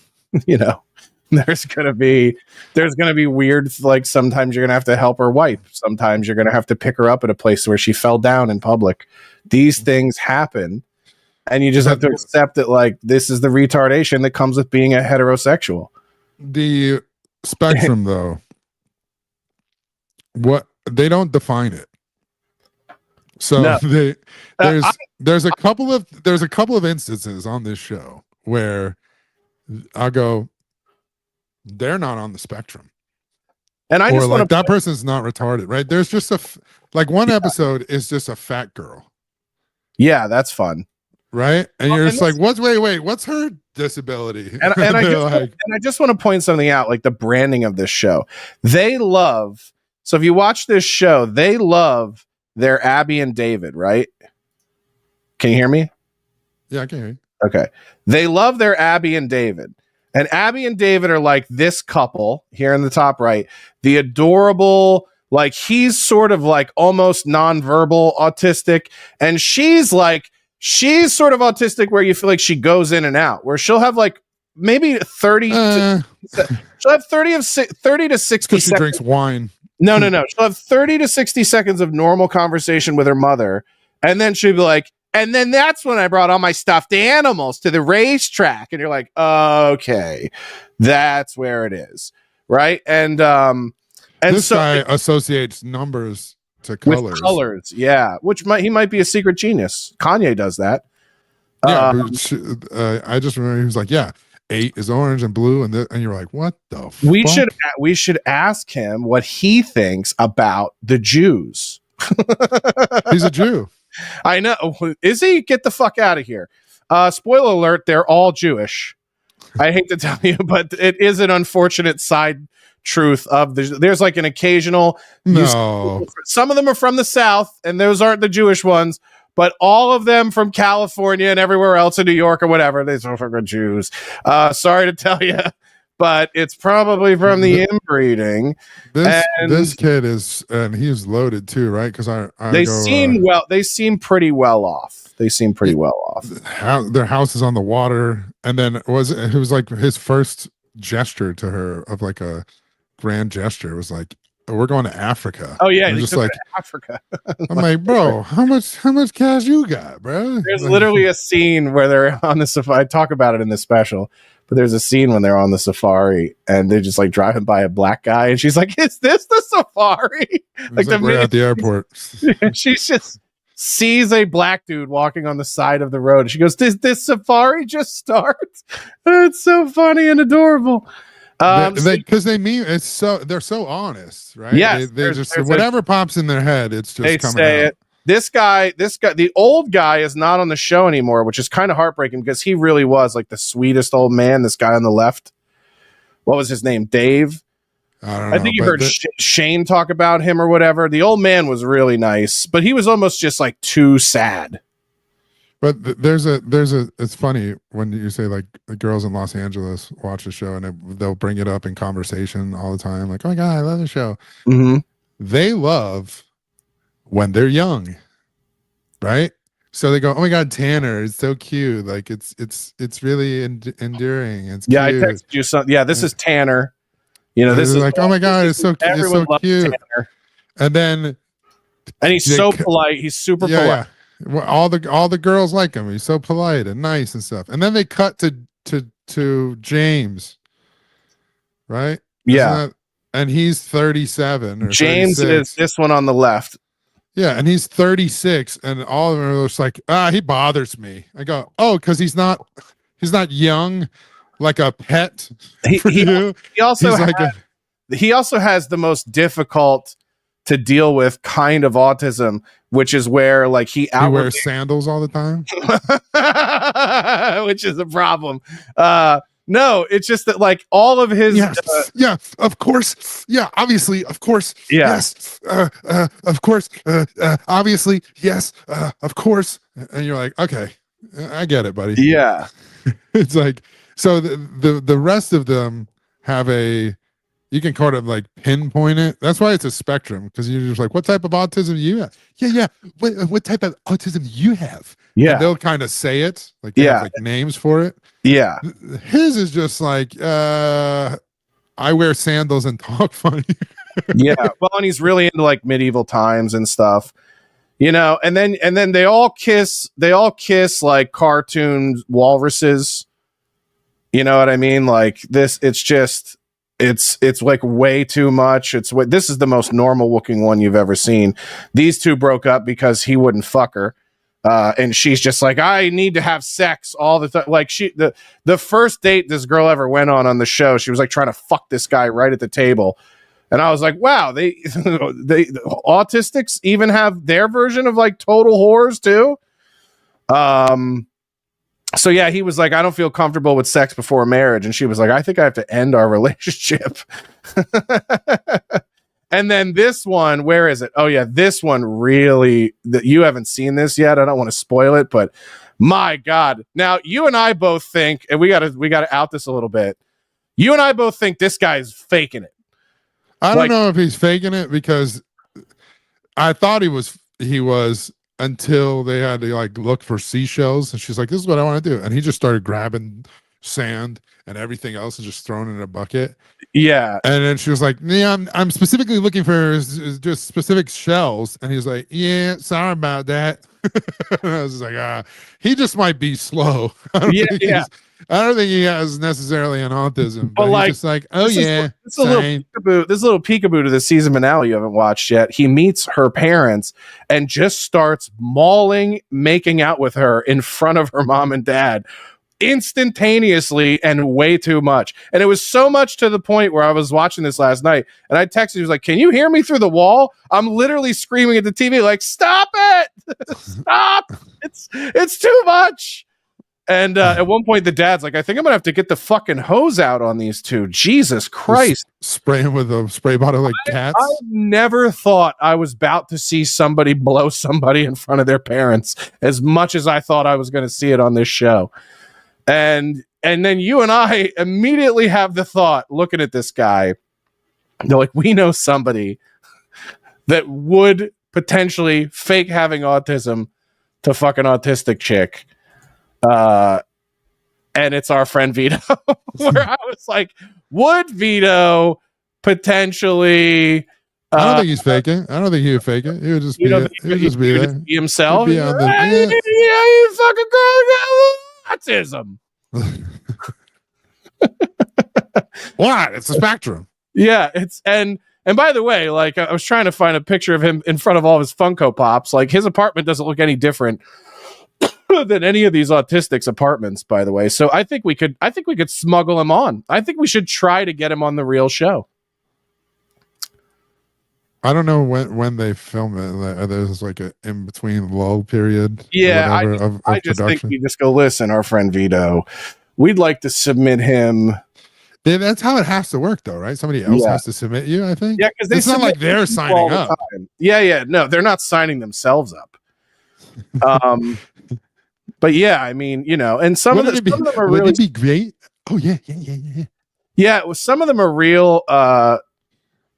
there's gonna be weird, like sometimes you're gonna have to help her wipe. Sometimes you're gonna have to pick her up at a place where she fell down in public. These things happen, and you just have to accept that, like, this is the retardation that comes with being a heterosexual. The spectrum though. What they don't define it, so no. there's a couple of instances on this show where I go, they're not on the spectrum, and I just like that person's not retarded, right? There's just one episode is just a fat girl, yeah, that's fun, right? And you're just like, what's her disability? And I just want to point something out, like the branding of this show. They love. So if you watch this show, they love their Abby and David, right? Can you hear me? Yeah, I can hear you. Okay. They love their Abby and David. And Abby and David are like this couple here in the top right. The adorable, like, he's sort of like almost nonverbal autistic. And she's sort of autistic where you feel like she goes in and out, where she'll have like maybe 30 she'll have 30 to 60 seconds. She drinks wine. No. She'll have 30 to 60 seconds of normal conversation with her mother. And then she'll be like, and then that's when I brought all my stuffed animals to the racetrack. And you're like, okay, that's where it is. Right. And this guy associates numbers to colors. With colors, yeah. Which he might be a secret genius. Kanye does that. Yeah, but I just remember he was like, "Yeah, 8 is orange and blue," and you're like, "What the fuck?" We should ask him what he thinks about the Jews. He's a Jew. I know. Is he? Get the fuck out of here. Spoiler alert, they're all Jewish. I hate to tell you, but it is an unfortunate side truth of there's like an occasional some of them are from the South, and those aren't the Jewish ones, but all of them from California and everywhere else in New York or whatever, these are fucking Jews. Sorry to tell you, but it's probably from the inbreeding. This kid is, and he's loaded too, right? Because they seem pretty well off. They seem pretty well off. Their house is on the water, and then it was like his first gesture to her of like a grand gesture was like, "We're going to Africa." Oh yeah, just like Africa. I'm like, bro, how much cash you got, bro? There's literally a scene where they're on the safari. I talk about it in the special, but there's a scene when they're on the safari and they're just like driving by a black guy, and she's like, "Is this the safari?" Like we're at the airport. She just sees a black dude walking on the side of the road, and she goes, "Did this safari just start?" It's so funny and adorable. Because they mean it's they're so honest, right? Yes, they just whatever pops in their head, it's just coming out. It. This guy, the old guy is not on the show anymore, which is kind of heartbreaking because he really was like the sweetest old man. This guy on the left, what was his name? Dave. I don't know. I think you heard Shane talk about him or whatever. The old man was really nice, but he was almost just like too sad. But it's funny when you say like the girls in Los Angeles watch the show and they'll bring it up in conversation all the time. Like, "Oh my God, I love the show." Mm-hmm. They love when they're young, right? So they go, "Oh my God, Tanner is so cute. Like it's really endearing. It's cute." I texted you something. Yeah, this is Tanner. You know, this is like, "Oh my God, it's so cute. It's so cute." Tanner. And he's so polite. He's super polite. Yeah. Well, all the girls like him. He's so polite and nice and stuff. And then they cut to James, right? Yeah, and he's 37. Or James 36. is this one on the left. Yeah, and he's 36, and all of them are just like, he bothers me. I go, "Oh, because he's not young, like a pet." He also has the most difficult to deal with kind of autism, which is where like he wears sandals all the time, which is a problem. No, it's just that like all of his of course, obviously, of course, yes, of course, obviously, yes, of course, and you're like, okay, I get it, buddy. Yeah. It's like, so the rest of them have you can kind of like pinpoint it. That's why it's a spectrum, because you're just like, "What type of autism do you have?" Yeah. What type of autism do you have? Yeah. And they'll kind of say it. Like they have like names for it. Yeah. His is just like, I wear sandals and talk funny. Yeah. Well, and he's really into like medieval times and stuff. You know, and then they all kiss like cartoon walruses. You know what I mean? Like this, it's just it's like way too much. This is the most normal looking one you've ever seen. These two broke up because he wouldn't fuck her. And she's just like, "I need to have sex all the time." Like the first date this girl ever went on the show, she was like trying to fuck this guy right at the table. And I was like, wow, they autistics even have their version of like total whores too. So yeah, he was like, "I don't feel comfortable with sex before marriage." And she was like, "I think I have to end our relationship." And then this one, where is it? Oh yeah, this one really, you haven't seen this yet. I don't want to spoil it, but my God. Now you and I both think, and we gotta out this a little bit. You and I both think this guy's faking it. I don't know if he's faking it, because I thought he was until they had to like look for seashells, and she's like, "This is what I want to do," and he just started grabbing sand and everything else and just throwing it in a bucket. Yeah. And then she was like, "Yeah, I'm specifically looking for just specific shells," and he's like, "Yeah, sorry about that." And I was just like, he just might be slow. Yeah. I don't think he has necessarily an autism, but like, he's just like, oh this is- yeah, this is a little peekaboo. This little peekaboo to the season finale you haven't watched yet. He meets her parents and just starts mauling, making out with her in front of her mom and dad, instantaneously and way too much. And it was so much to the point where I was watching this last night and I texted, he was like, can you hear me through the wall? I'm literally screaming at the TV like, stop it, stop, it's too much. And at one point the dad's like, I think I'm gonna have to get the fucking hose out on these two. Jesus Christ. Spray him with a spray bottle like cats. I never thought I was about to see somebody blow somebody in front of their parents as much as I thought I was going to see it on this show. And then you and I immediately have the thought, looking at this guy, they're like, we know somebody that would potentially fake having autism to fuck an autistic chick. And it's our friend Vito. Where I was like, would Vito potentially... I don't think he's faking. I don't think he would fake it. He would just be. He would just be there. Be himself. He'd be on the, you fucking girl got autism. What? It's a spectrum. Yeah, it's and by the way, like I was trying to find a picture of him in front of all of his Funko Pops. Like his apartment doesn't look any different than any of these autistics' apartments, by the way. So I think we could smuggle him on. I think we should try to get him on the real show. I don't know when they film it. There's like an in between lull period. Yeah, I just think we just go, listen, our friend Vito, we'd like to submit him. Yeah, that's how it has to work, though, right? Somebody else has to submit you, I think. Yeah, because it's not like they're signing up. Yeah, no, they're not signing themselves up. But yeah, I mean, you know, and some of them are really. Would it be great? Oh yeah. Yeah, well, some of them are real.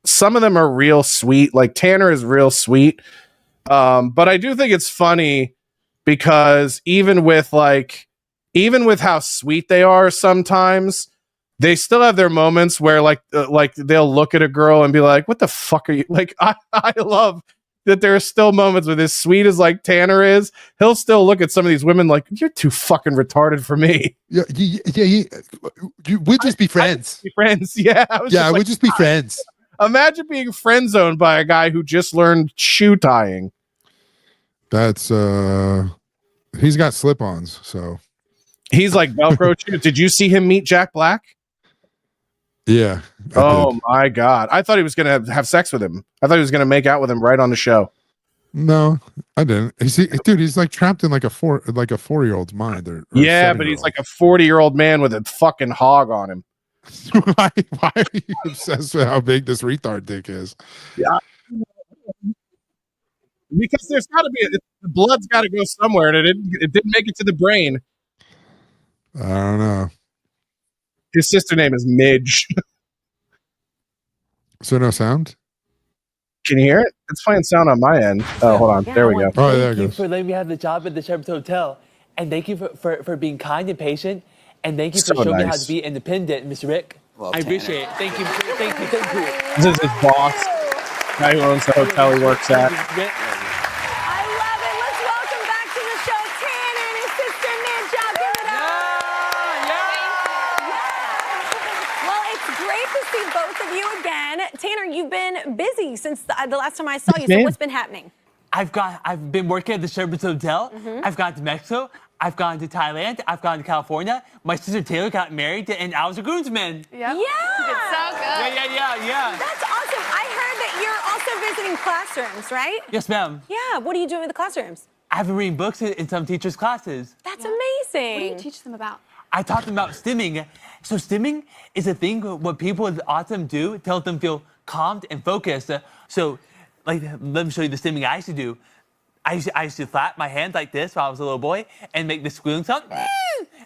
Some of them are real sweet. Like Tanner is real sweet. But I do think it's funny because even with how sweet they are sometimes, they still have their moments where like they'll look at a girl and be like, what the fuck are you? Like, I love that there are still moments with as sweet as like Tanner is, he'll still look at some of these women like, you're too fucking retarded for me. Yeah. We'd just be friends. Be friends. Yeah. We'd just be friends. Imagine being friend zoned by a guy who just learned shoe tying. That's he's got slip-ons, so he's like Velcro shoes. Did you see him meet Jack Black? Yeah. Oh my God. I thought he was gonna have sex with him. I thought he was gonna make out with him right on the show. No, I didn't. Dude, he's like trapped in like a 4-year-old's mind. Or yeah, but he's like a 40-year-old man with a fucking hog on him. Why are you obsessed with how big this retard dick is? Yeah, because there's got to be the blood's got to go somewhere, and it didn't make it to the brain. I don't know. His sister name is Midge. So no sound? Can you hear it? It's playing sound on my end. Oh, hold on. There we go. Oh, there it goes. Thank you for letting me have the job at the Sheraton Hotel, and thank you for being kind and patient. And thank you for showing me how to be independent, Mr. Rick. Well, I appreciate it. Thank you. Thank you. This is his boss, guy who owns the hotel he works at. I love it. Let's welcome back to the show Tanner and his sister Midge. Y'all give it up. Yeah. Well, it's great to see both of you again. Tanner, you've been busy since the last time I saw you. So what's been happening? I've been working at the Sheraton Hotel. I've gone to Mexico. I've gone to Thailand. I've gone to California. My sister Taylor got married, and I was a groomsman. Yep. Yeah. It's so good. Yeah. That's awesome. I heard that you're also visiting classrooms, right? Yes, ma'am. Yeah. What are you doing with the classrooms? I've been reading books in some teachers' classes. That's amazing. What do you teach them about? I taught them about stimming. So stimming is a thing what people with autism do to help them feel calmed and focused. So, like, let me show you the stimming I used to do. I used to flap my hands like this while I was a little boy and make the squealing sound.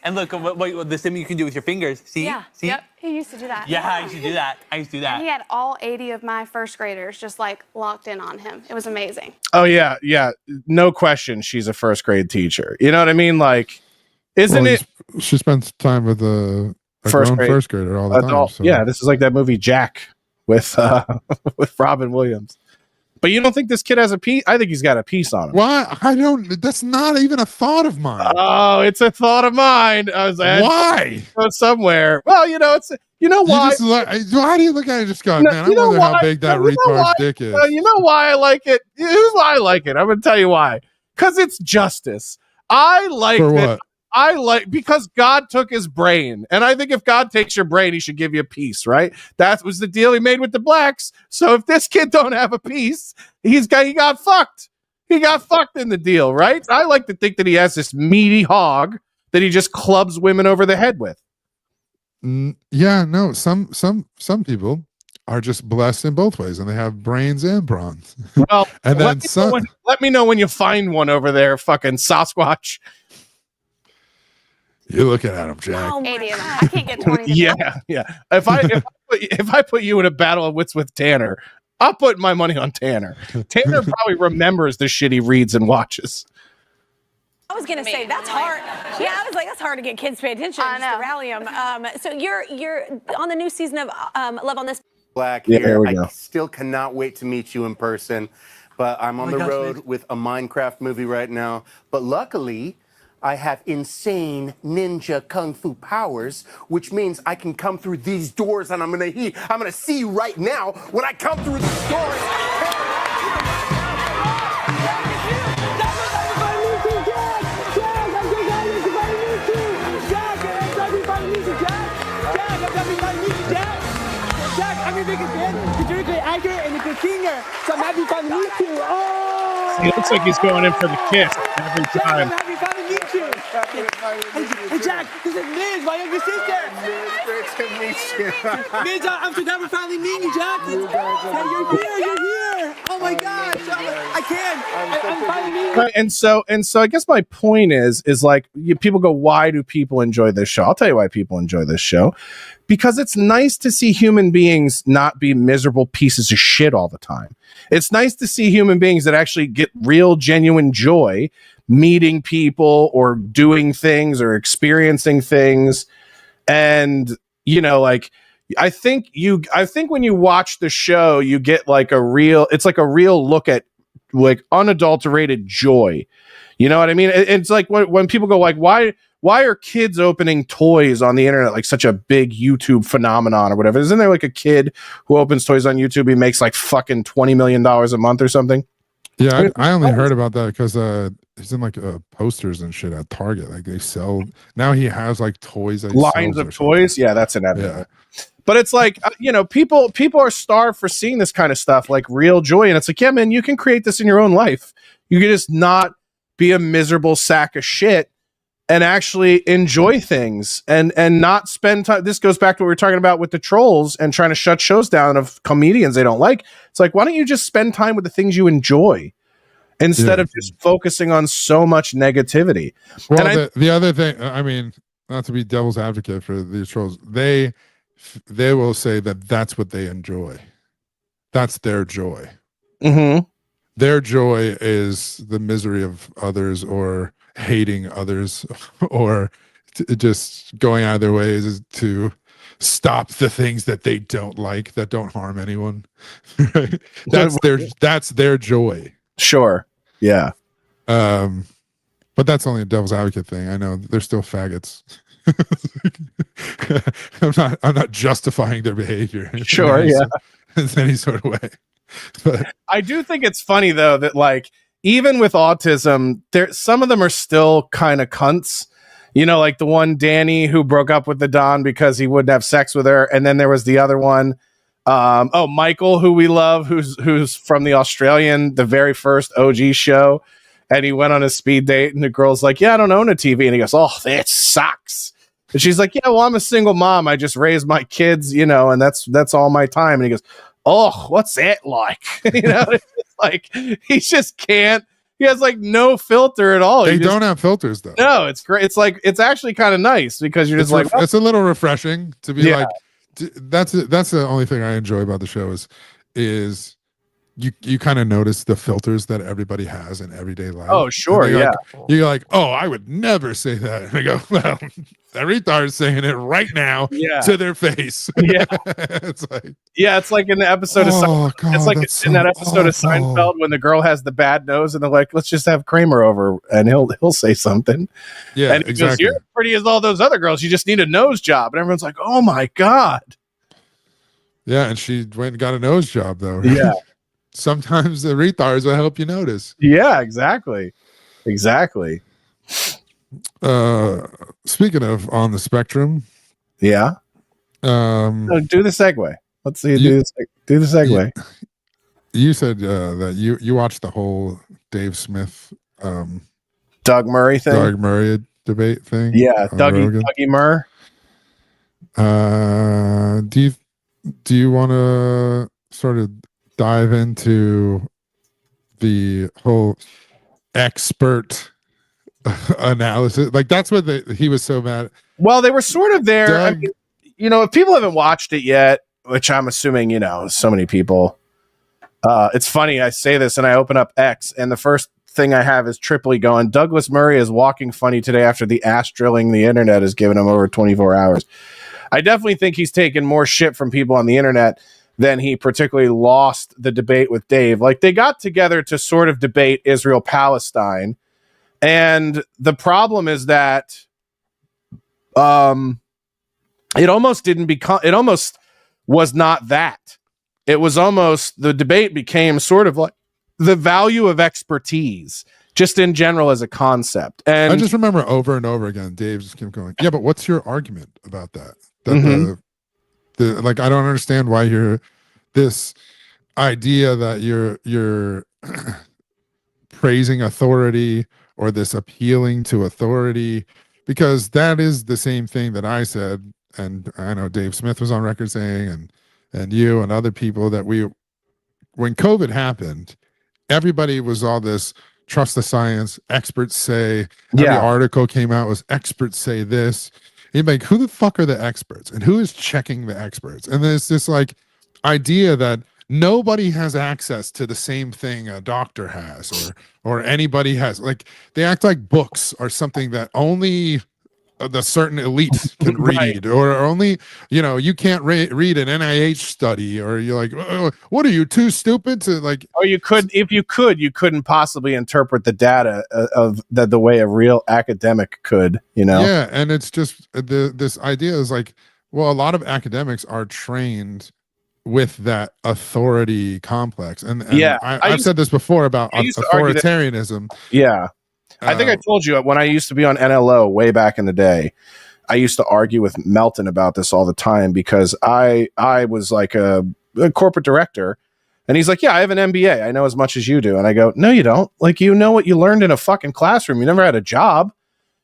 And look, what the stimming you can do with your fingers. See? Yeah. See? Yep. He used to do that. Yeah, I used to do that. And he had all 80 of my first graders just like locked in on him. It was amazing. Oh yeah. No question, she's a first grade teacher. You know what I mean? Like, isn't it? She spends time with a first grader all the time. So. Yeah, this is like that movie Jack with Robin Williams. But you don't think this kid has a piece? I think he's got a piece on him. Why? I don't. That's not even a thought of mine. Oh, it's a thought of mine. I was Why? Somewhere. Well, it's why. Why do you look at it and just go, man? I wonder how big that retard's dick is. You know why I like it? Here's why I like it. I'm going to tell you why. Because it's justice. I like For that. what? Because God took his brain. And I think if God takes your brain, he should give you a piece, right? That was the deal he made with the blacks. So if this kid don't have a piece, he got fucked. He got fucked in the deal, right? I like to think that he has this meaty hog that he just clubs women over the head with. Yeah, no, some people are just blessed in both ways, and they have brains and bronze. Well, and then let me know when you find one over there, fucking Sasquatch. You're looking at him, Jack. Oh 80 of them. I can't get 20. Yeah. If I put you in a battle of wits with Tanner, I'll put my money on Tanner. Tanner probably remembers the shit he reads and watches. I was gonna say that's hard. Yeah, I was like, that's hard to get kids to pay attention. I know. To rally them. So you're on the new season of Love on This. Black Yeah, here. there we I go. still cannot wait to meet you in person, but I'm on the road with a Minecraft movie right now. But luckily, I have insane ninja kung fu powers, which means I can come through these doors, and I'm gonna see you right now when I come through these doors. I'm your biggest fan because you're a great actor and a good singer. So I'm happy to finally meet you. Oh! He looks like he's going in for the kiss every time. I'm happy to finally meet you. Hey, Jack, this is Liz, my younger sister. Great to meet you. Liz, I'm so glad we're finally meeting you, Jack. You're here. Oh my gosh. I can't. I'm finally meeting you. Right, and so I guess my point is like people go, why do people enjoy this show? I'll tell you why people enjoy this show. Because it's nice to see human beings not be miserable pieces of shit all the time. It's nice to see human beings that actually get real, genuine joy meeting people or doing things or experiencing things. And, I think when you watch the show, you get it's like a real look at like unadulterated joy. You know what I mean? It's like when people go like, why are kids opening toys on the internet like such a big YouTube phenomenon or whatever? Isn't there like a kid who opens toys on YouTube? He makes like fucking $20 million a month or something. Yeah, I only heard about that because he's in like posters and shit at Target. Like they sell now. He has like toys, that he lines sells of toys. Yeah, that's inevitable. Yeah. But it's like people are starved for seeing this kind of stuff, like real joy. And it's like, yeah, man, you can create this in your own life. You can just not be a miserable sack of shit and actually enjoy things and not spend time. This goes back to what we were talking about with the trolls and trying to shut shows down of comedians they don't like. It's like, why don't you just spend time with the things you enjoy instead of just focusing on so much negativity? Well, and the other thing, I mean, not to be devil's advocate for these trolls, they will say that that's what they enjoy. That's their joy. Mm-hmm. Their joy is the misery of others or hating others or just going out of their ways to stop the things that they don't like, that don't harm anyone. Right? That's their joy. Sure. Yeah. But that's only a devil's advocate thing. I know they're still faggots. I'm not justifying their behavior. Sure. Yeah. In any sort of way. But I do think it's funny though that like even with autism, some of them are still kind of cunts. Like the one Danny who broke up with the Don because he wouldn't have sex with her, and then there was the other one, Michael, who we love, who's from the very first OG show, and he went on a speed date, and the girl's like, "Yeah, I don't own a TV," and he goes, "Oh, that sucks." And she's like, "Yeah, well, I'm a single mom. I just raised my kids, and that's all my time." And he goes, "Oh, what's that like?" It's like he just can't. He has like no filter at all. They don't have filters though. No, it's great. It's like it's actually kind of nice because you're just like it's a little refreshing to be like. That's the only thing I enjoy about the show is you kind of notice the filters that everybody has in everyday life. Oh, sure, yeah. You're like, oh, I would never say that. And I go, well, that retard's saying it right now to their face. Yeah. It's like, it's like in the episode of Seinfeld. God, it's like that's in that so episode of awful. Seinfeld when the girl has the bad nose and they're like, let's just have Kramer over and he'll say something. Yeah, and he exactly. goes, you're as pretty as all those other girls. You just need a nose job. And everyone's like, oh my God. Yeah, and she went and got a nose job though. Right? Yeah. Sometimes the retards will help you notice. Yeah, exactly. Exactly. Speaking of on the spectrum. Yeah. Do the segue. Let's see you do the segue. You said that you watched the whole Dave Smith Doug Murray thing. Doug Murray debate thing. Yeah, Dougie Murr. Do you want to sort of dive into the whole expert analysis? Like that's what he was so mad. Well, they were sort of there. Doug, I mean, if people haven't watched it yet, which I'm assuming, so many people. It's funny. I say this and I open up X and the first thing I have is Tripoli going, Douglas Murray is walking funny today after the ass drilling the internet has given him over 24 hours. I definitely think he's taken more shit from people on the internet than he particularly lost the debate with Dave. Like they got together to sort of debate Israel-Palestine. And the problem is that it almost was not that. It was almost, the debate became sort of like the value of expertise just in general as a concept. And I just remember over and over again, Dave just kept going, yeah, but what's your argument about that? Like, I don't understand why you're this idea that you're praising authority or this appealing to authority, because that is the same thing that I said. And I know Dave Smith was on record saying, and you and other people, that when COVID happened, everybody was all this trust the science, experts say, every article came out was experts say this. You're like, who the fuck are the experts and who is checking the experts? And there's this like idea that nobody has access to the same thing a doctor has or anybody has. Like they act like books are something that only the certain elites can read, or only, you can't read an NIH study, or you're like, oh, what are you, too stupid to like? Or you couldn't possibly interpret the data of the way a real academic could, Yeah, and it's just this idea is like, well, a lot of academics are trained with that authority complex, and I've said this before about authoritarianism. Yeah. I think I told you when I used to be on NLO way back in the day, I used to argue with Melton about this all the time because I was like a corporate director and he's like, yeah, I have an MBA. I know as much as you do. And I go, no, you don't. Like, what you learned in a fucking classroom. You never had a job.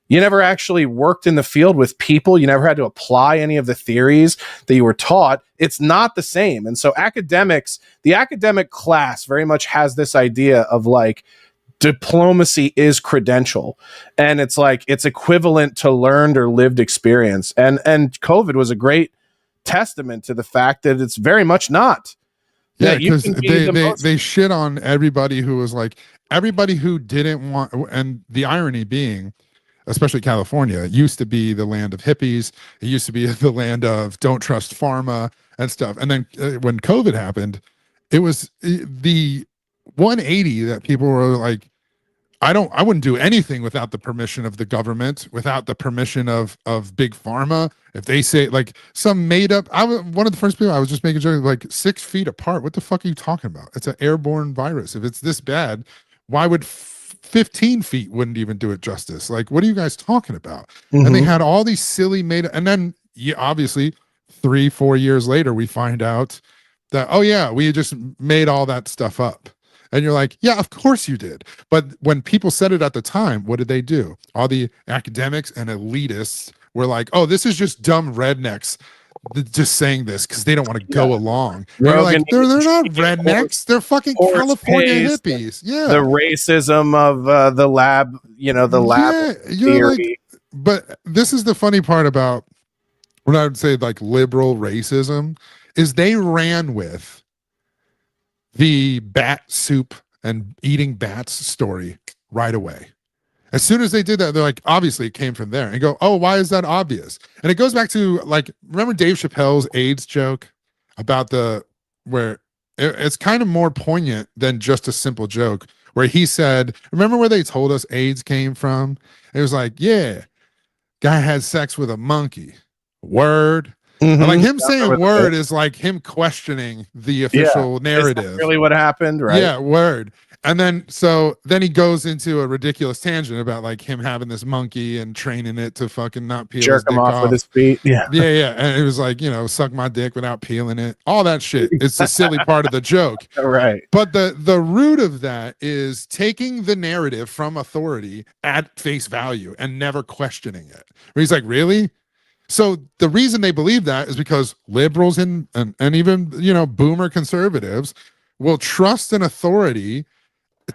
You never actually worked in the field with people. You never had to apply any of the theories that you were taught. It's not the same. And so the academic class very much has this idea of like, diplomacy is credential, and it's like it's equivalent to learned or lived experience, and COVID was a great testament to the fact that it's very much not. Yeah, because they shit on everybody who was like, everybody who didn't want, and the irony being, especially California, it used to be the land of hippies, it used to be the land of don't trust pharma and stuff, and then when COVID happened, it was the 180 that people were like, I wouldn't do anything without the permission of the government, without the permission of big pharma. If they say like some made up, one of the first people I was just making sure like 6 feet apart. What the fuck are you talking about? It's an airborne virus. If it's this bad, why would 15 feet wouldn't even do it justice? Like, what are you guys talking about? And they had all these silly made, and then obviously 3-4 years later, we find out that, oh yeah, we just made all that stuff up. And you're like, yeah, of course you did. But when people said it at the time, what did they do? All the academics and elitists were like, oh, this is just dumb rednecks just saying this because they don't want to go along. They're like, they're not rednecks. They're fucking California hippies. Yeah. The racism of the lab, the lab theory. Like, but this is the funny part about what I would say like liberal racism is they ran with the bat soup and eating bats story right away. As soon as they did that, they're like, obviously it came from there. And go, oh, why is that obvious? And it goes back to, like, remember Dave Chappelle's AIDS joke about it's kind of more poignant than just a simple joke, where he said, remember where they told us AIDS came from? It was like, yeah, guy had sex with a monkey. Word. Mm-hmm. Like him saying word is like him questioning the official narrative. Is that really what happened, right? Yeah, word. And then he goes into a ridiculous tangent about like him having this monkey and training it to fucking not peel jerk him off with his feet. Yeah. Yeah. And it was like, suck my dick without peeling it. All that shit. It's the silly part of the joke. Right. But the root of that is taking the narrative from authority at face value and never questioning it. Where he's like, really? So the reason they believe that is because liberals and even, boomer conservatives will trust an authority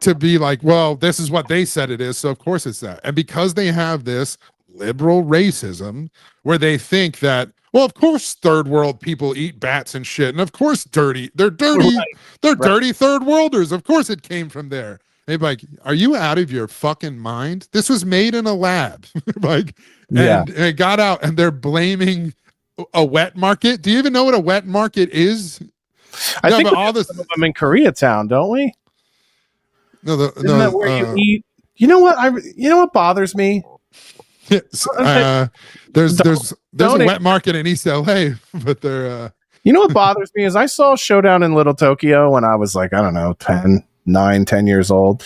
to be like, well, this is what they said it is, so of course it's that. And because they have this liberal racism where they think that, well, of course third world people eat bats and shit, and of course they're dirty third worlders, of course it came from there. They'd be like, are you out of your fucking mind? This was made in a lab. And it got out, and they're blaming a wet market. Do you even know what a wet market is? I think all this I'm in Koreatown, don't we? Isn't that where you eat? You know what bothers me? There's a wet market in East LA, but they're you know what bothers me is I saw Showdown in Little Tokyo when I was like, I don't know, 10 years old.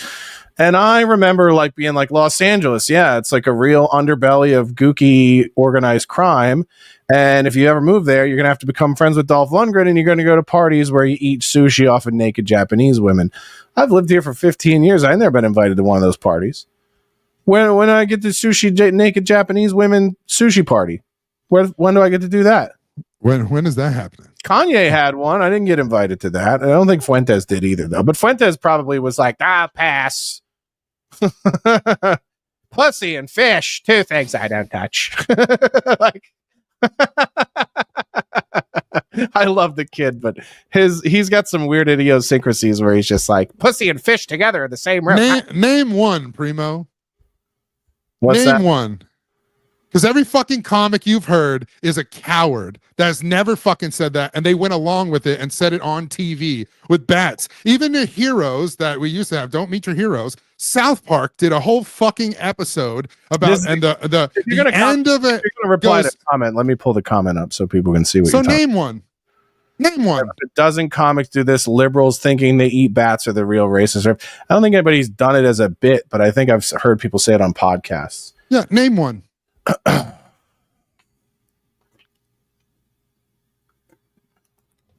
And I remember like being like, Los Angeles, yeah, it's like a real underbelly of gooky organized crime. And if you ever move there, you're going to have to become friends with Dolph Lundgren, and you're going to go to parties where you eat sushi off of naked Japanese women. I've lived here for 15 years. I've never been invited to one of those parties. When I get the sushi naked Japanese women sushi party, when do I get to do that? When is that happening? Kanye had one. I didn't get invited to that. I don't think Fuentes did either, though. But Fuentes probably was like, pass. Pussy and fish, two things I don't touch. Like, I love the kid, but he's got some weird idiosyncrasies where he's just like, pussy and fish together in the same room. Name one, Primo. What's name that? one. Because every fucking comic you've heard is a coward that has never fucking said that, and they went along with it and said it on TV with bats. Even the heroes that we used to have, Don't Meet Your Heroes, South Park did a whole fucking episode about the end of it. You're gonna reply to comment. Let me pull the comment up so people can see what you're talking. So name one. Name one. A dozen comics do this. Liberals thinking they eat bats are the real racists. I don't think anybody's done it as a bit, but I think I've heard people say it on podcasts. Yeah, name one.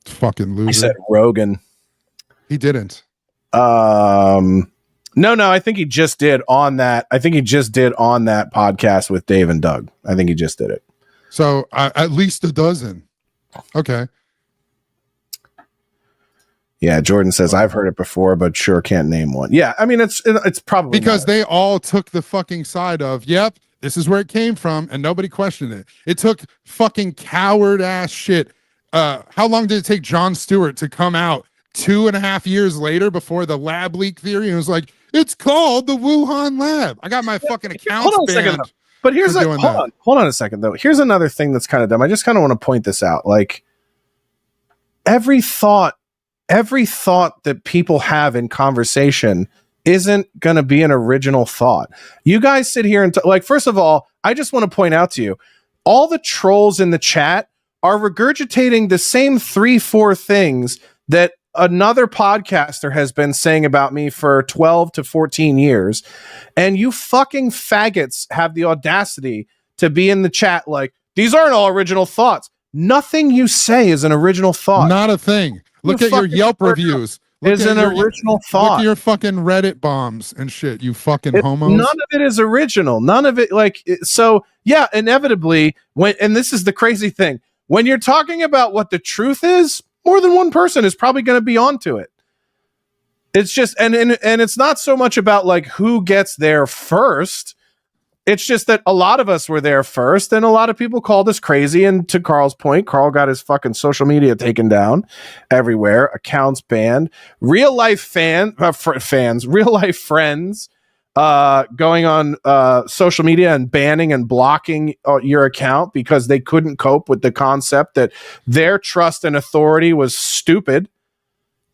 Fucking loser. I said Rogan. He didn't. No, I think he just did on that. I think he just did on that podcast with Dave and Doug. I think he just did it. So at least a dozen. Okay. Yeah, Jordan says I've heard it before, but sure can't name one. Yeah, I mean it's probably because they all took the fucking side of, yep, this is where it came from, and nobody questioned it. It took fucking coward ass shit. How long did it take Jon Stewart to come out 2.5 years later before the lab leak theory? And it was like, it's called the Wuhan lab. I got my fucking accounts banned. But here's hold on a second though. Here's another thing that's kind of dumb. I just kind of want to point this out. Like every thought that people have in conversation isn't going to be an original thought. You guys sit here and like, first of all, I just want to point out to you, all the trolls in the chat are regurgitating the same 3-4 things that another podcaster has been saying about me for 12 to 14 years. And you fucking faggots have the audacity to be in the chat like, these aren't all original thoughts. Nothing you say is an original thought. Not a thing. Look at your Yelp reviews. Is an original thought. Look at your fucking Reddit bombs and shit, you fucking homos. None of it is original. None of it, so yeah, inevitably, and this is the crazy thing, when you're talking about what the truth is, more than one person is probably going to be onto it. It's just, and it's not so much about like who gets there first. It's just that a lot of us were there first, and a lot of people called us crazy. And to Carl's point, Carl got his fucking social media taken down everywhere, accounts banned, real life real life friends going on social media and banning and blocking your account because they couldn't cope with the concept that their trust and authority was stupid.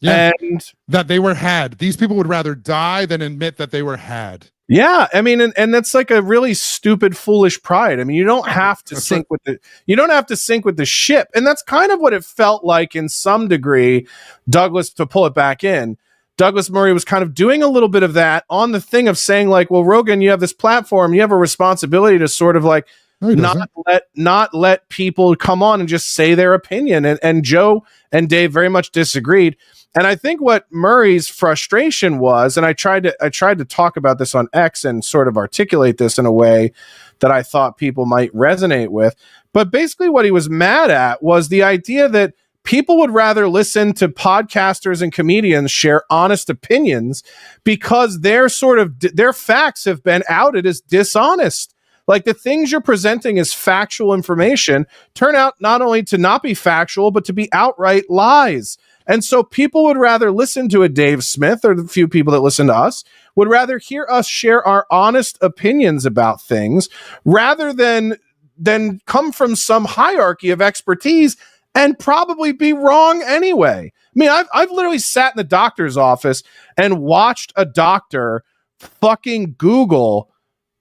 Yeah, and that they were had. These people would rather die than admit that they were had. Yeah, I mean, and that's like a really stupid, foolish pride. I mean, you don't have to sync with the ship, and that's kind of what it felt like in some degree. Douglas, to pull it back in, Douglas Murray was kind of doing a little bit of that on the thing of saying like, well, Rogan, you have this platform, you have a responsibility to sort of like not let people come on and just say their opinion. And Joe and Dave very much disagreed. And I think what Murray's frustration was, and I tried to talk about this on X and sort of articulate this in a way that I thought people might resonate with. But basically what he was mad at was the idea that people would rather listen to podcasters and comedians share honest opinions because their facts have been outed as dishonest. Like the things you're presenting as factual information turn out not only to not be factual, but to be outright lies. And so people would rather listen to a Dave Smith, or the few people that listen to us would rather hear us share our honest opinions about things rather than come from some hierarchy of expertise and probably be wrong anyway. I mean, I've literally sat in the doctor's office and watched a doctor fucking Google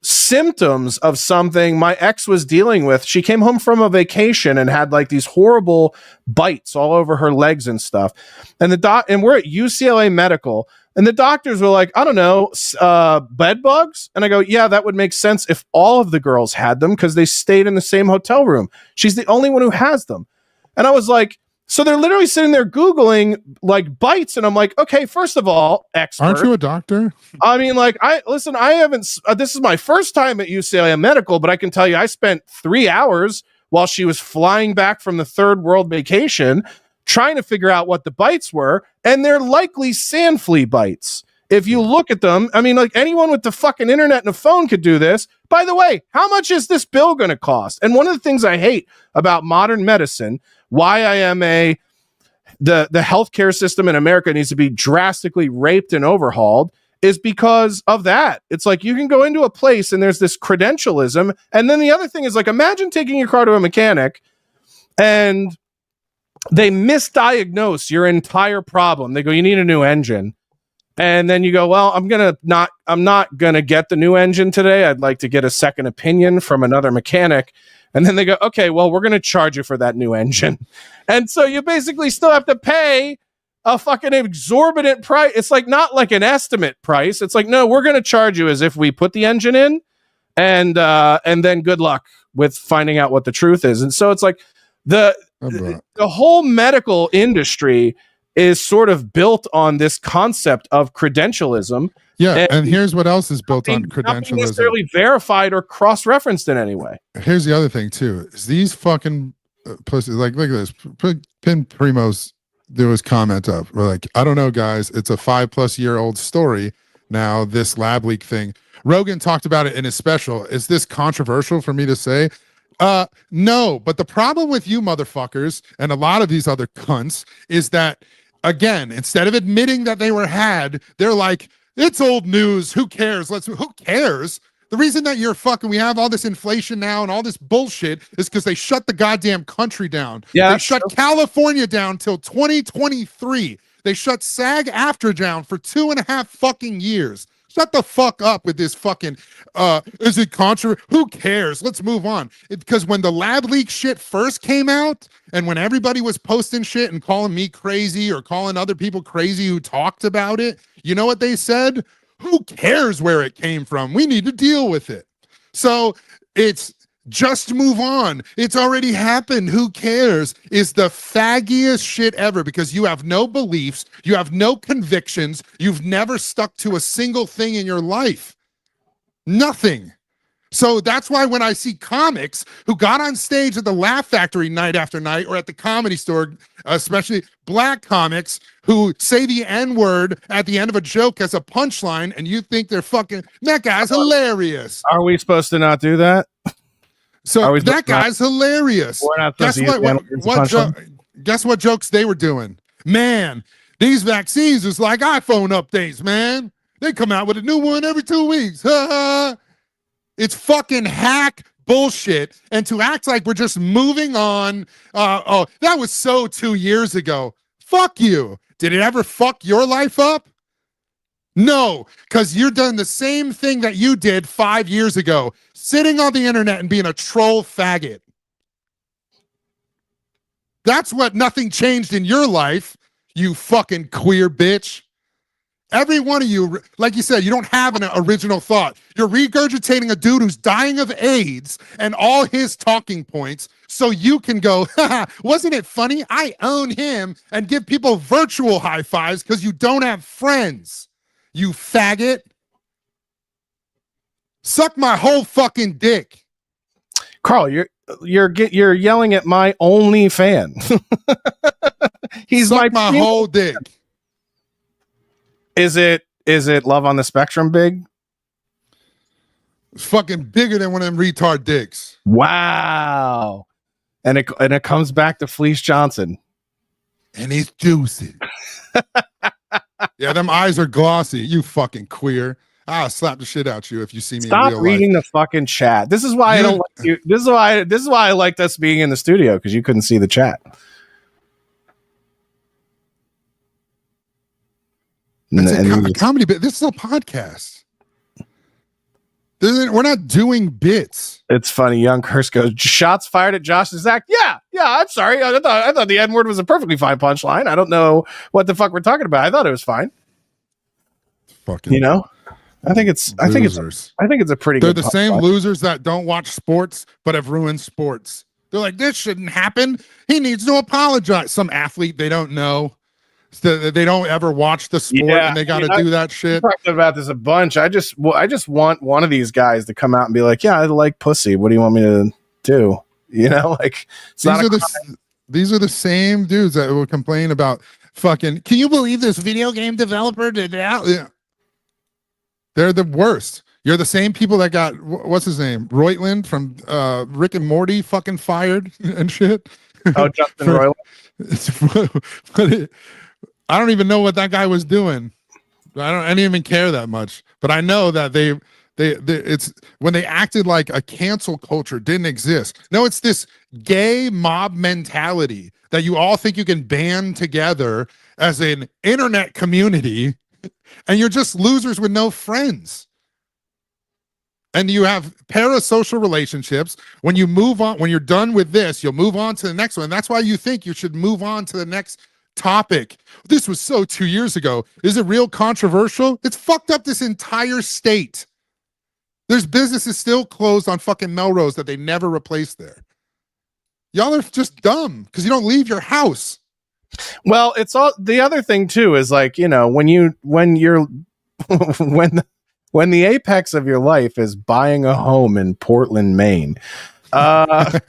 symptoms of something my ex was dealing with. She came home from a vacation and had like these horrible bites all over her legs and stuff. And and we're at UCLA Medical, and the doctors were like, I don't know, bed bugs. And I go, yeah, that would make sense if all of the girls had them because they stayed in the same hotel room. She's the only one who has them. And I was like, so they're literally sitting there Googling like bites. And I'm like, okay, first of all, expert. Aren't you a doctor? I mean, like, I haven't, this is my first time at UCLA Medical, but I can tell you, I spent 3 hours while she was flying back from the third world vacation trying to figure out what the bites were. And they're likely sand flea bites. If you look at them, I mean, like anyone with the fucking internet and a phone could do this. By the way, how much is this bill going to cost? And one of the things I hate about modern medicine, why I am the healthcare system in America needs to be drastically raped and overhauled, is because of that. It's like you can go into a place and there's this credentialism. And then the other thing is like, imagine taking your car to a mechanic and they misdiagnose your entire problem. They go, you need a new engine. And then you go, well, I'm not gonna get the new engine today. I'd like to get a second opinion from another mechanic. And then they go, okay, well, we're gonna charge you for that new engine. And so you basically still have to pay a fucking exorbitant price. It's like not like an estimate price. It's like, no, we're gonna charge you as if we put the engine in, and then good luck with finding out what the truth is. And so it's like the whole medical industry is sort of built on this concept of credentialism. Yeah, and here's what else is built on credentialism. Not necessarily verified or cross-referenced in any way. Here's the other thing too: is these fucking pussies. Like, look at this. Pin Primo's there was comment up. We're like, I don't know, guys. It's a 5+ year old story now. This lab leak thing. Rogan talked about it in his special. Is this controversial for me to say? No. But the problem with you motherfuckers and a lot of these other cunts is that, again, instead of admitting that they were had, they're like, it's old news. Who cares? Who cares? The reason that we have all this inflation now and all this bullshit is because they shut the goddamn country down. Yeah, they shut California down till 2023. They shut SAG-AFTRA down for 2.5 fucking years. Shut the fuck up with this fucking, is it controversial? Who cares? Let's move on. Because when the lab leak shit first came out, and when everybody was posting shit and calling me crazy or calling other people crazy who talked about it, you know what they said? Who cares where it came from? We need to deal with it. So it's just move on. It's already happened. Who cares? Is the faggiest shit ever, because you have no beliefs, you have no convictions, you've never stuck to a single thing in your life. Nothing. So that's why when I see comics who got on stage at the Laugh Factory night after night or at the Comedy Store, especially black comics who say the N-word at the end of a joke as a punchline, and you think they're fucking, that guy's hilarious. Are we supposed to not do that? So that guy's hilarious. We're not Guess guess what jokes they were doing? Man, these vaccines is like iPhone updates, man. They come out with a new one every 2 weeks. It's fucking hack bullshit. And to act like we're just moving on. Oh, that was so 2 years ago. Fuck you. Did it ever fuck your life up? No, because you're doing the same thing that you did 5 years ago, sitting on the internet and being a troll faggot. That's what nothing changed in your life, you fucking queer bitch. Every one of you, like you said, you don't have an original thought. You're regurgitating a dude who's dying of AIDS and all his talking points so you can go, haha, wasn't it funny? I own him, and give people virtual high fives because you don't have friends. You faggot. Suck my whole fucking dick. Carl, you're yelling at my only fan. He's Suck my whole dick. Is it Love on the Spectrum big? It's fucking bigger than one of them retard dicks. Wow. And it comes back to Fleece Johnson. And he's juicy. Yeah, them eyes are glossy. You fucking queer. I'll slap the shit out you if you see me. Stop in real reading life. the fucking chat. This is why I don't like you. This is why I liked us being in the studio, because you couldn't see the chat. It's a comedy bit. This is a podcast. We're not doing bits. It's funny. Young Curse goes, shots fired at Josh and Zach. Yeah. I'm sorry. I thought the N-word was a perfectly fine punchline. I don't know what the fuck we're talking about. I thought it was fine. Fucking, you know, I think it's a pretty. They're good the same losers that don't watch sports but have ruined sports. They're like, this shouldn't happen. He needs to apologize. Some athlete they don't know. So they don't ever watch the sport, and they got to do that shit. I've talked about this a bunch. I just want one of these guys to come out and be like, "Yeah, I like pussy. What do you want me to do?" You know, like these are the same dudes that will complain about fucking. Can you believe this video game developer did that? Yeah, they're the worst. You're the same people that got what's his name, Roiland from Rick and Morty, fucking fired and shit. Oh, Justin Roiland. I don't even know what that guy was doing. I didn't even care that much. But I know that it's when they acted like a cancel culture didn't exist. No, it's this gay mob mentality that you all think you can band together as an internet community, and you're just losers with no friends. And you have parasocial relationships. When you move on, when you're done with this, you'll move on to the next one. That's why you think you should move on to the next topic. This was so 2 years ago. Is it real controversial? It's fucked up this entire state. There's businesses still closed on fucking Melrose that they never replaced there. Y'all are just dumb because you don't leave your house. Well, it's all the other thing too is like, you know, when the apex of your life is buying a home in Portland, Maine. That's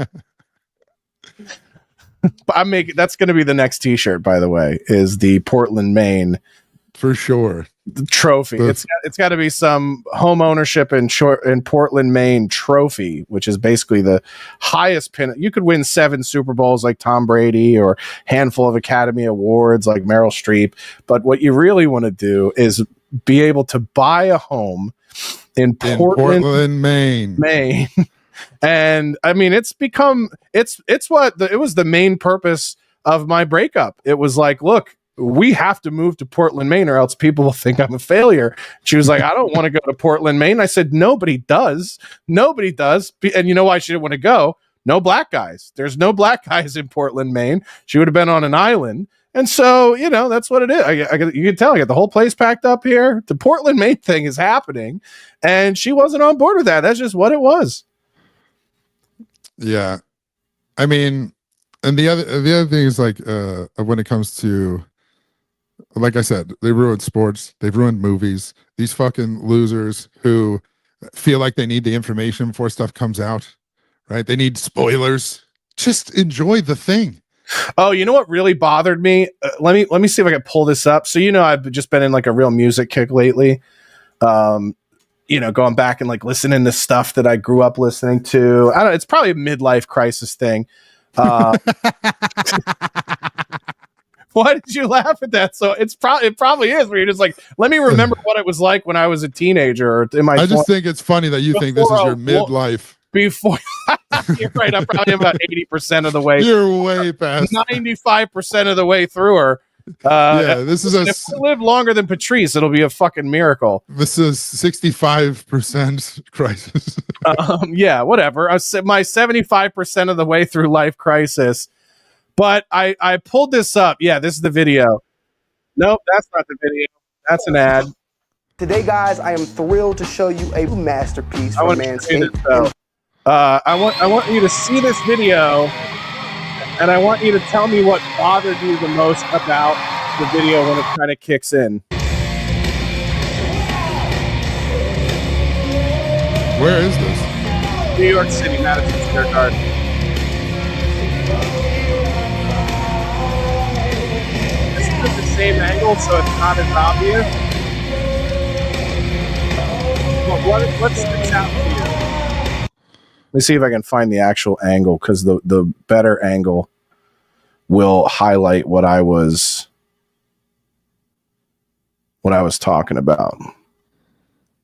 going to be the next t-shirt, by the way, is the Portland, Maine for sure trophy. It's got to be some home ownership in Portland, Maine trophy, which is basically the highest pin. You could win 7 Super Bowls like Tom Brady or handful of Academy Awards like Meryl Streep. But what you really want to do is be able to buy a home in Portland, Maine. And I mean, it was the main purpose of my breakup. It was like, look, we have to move to Portland, Maine, or else people will think I'm a failure. She was like, I don't want to go to Portland, Maine. I said, nobody does. And you know why she didn't want to go? No black guys. There's no black guys in Portland, Maine. She would have been on an island. And so, you know, that's what it is. You can tell I got the whole place packed up here. The Portland, Maine thing is happening. And she wasn't on board with that. That's just what it was. Yeah. I mean, and the other thing is like when it comes to, like I said, they ruined sports, they've ruined movies. These fucking losers who feel like they need the information before stuff comes out, right? They need spoilers. Just enjoy the thing. Oh, you know what really bothered me? Let me see if I can pull this up. So, I've just been in like a real music kick lately. Going back and like listening to stuff that I grew up listening to. I don't. It's probably a midlife crisis thing. Why did you laugh at that? So it probably is where you're just like, let me remember what it was like when I was a teenager or in my. I just think it's funny that you think this is your midlife. Before you're right, I'm probably about 80% of the way. You're way past 95% of the way through her. This is if we live longer than Patrice, it'll be a fucking miracle. This is 65% crisis. Whatever. My 75% of the way through life crisis. But I pulled this up. Yeah, this is the video. Nope, that's not the video. That's an ad. Today, guys, I am thrilled to show you a masterpiece from Manscaped. I want you to see this video, and I want you to tell me what bothered you the most about the video when it kind of kicks in. Where is this? New York City, Madison Square Garden. This is at the same angle, so it's not as obvious. But what sticks out to you? Let me see if I can find the actual angle, because the better angle will highlight what I was talking about.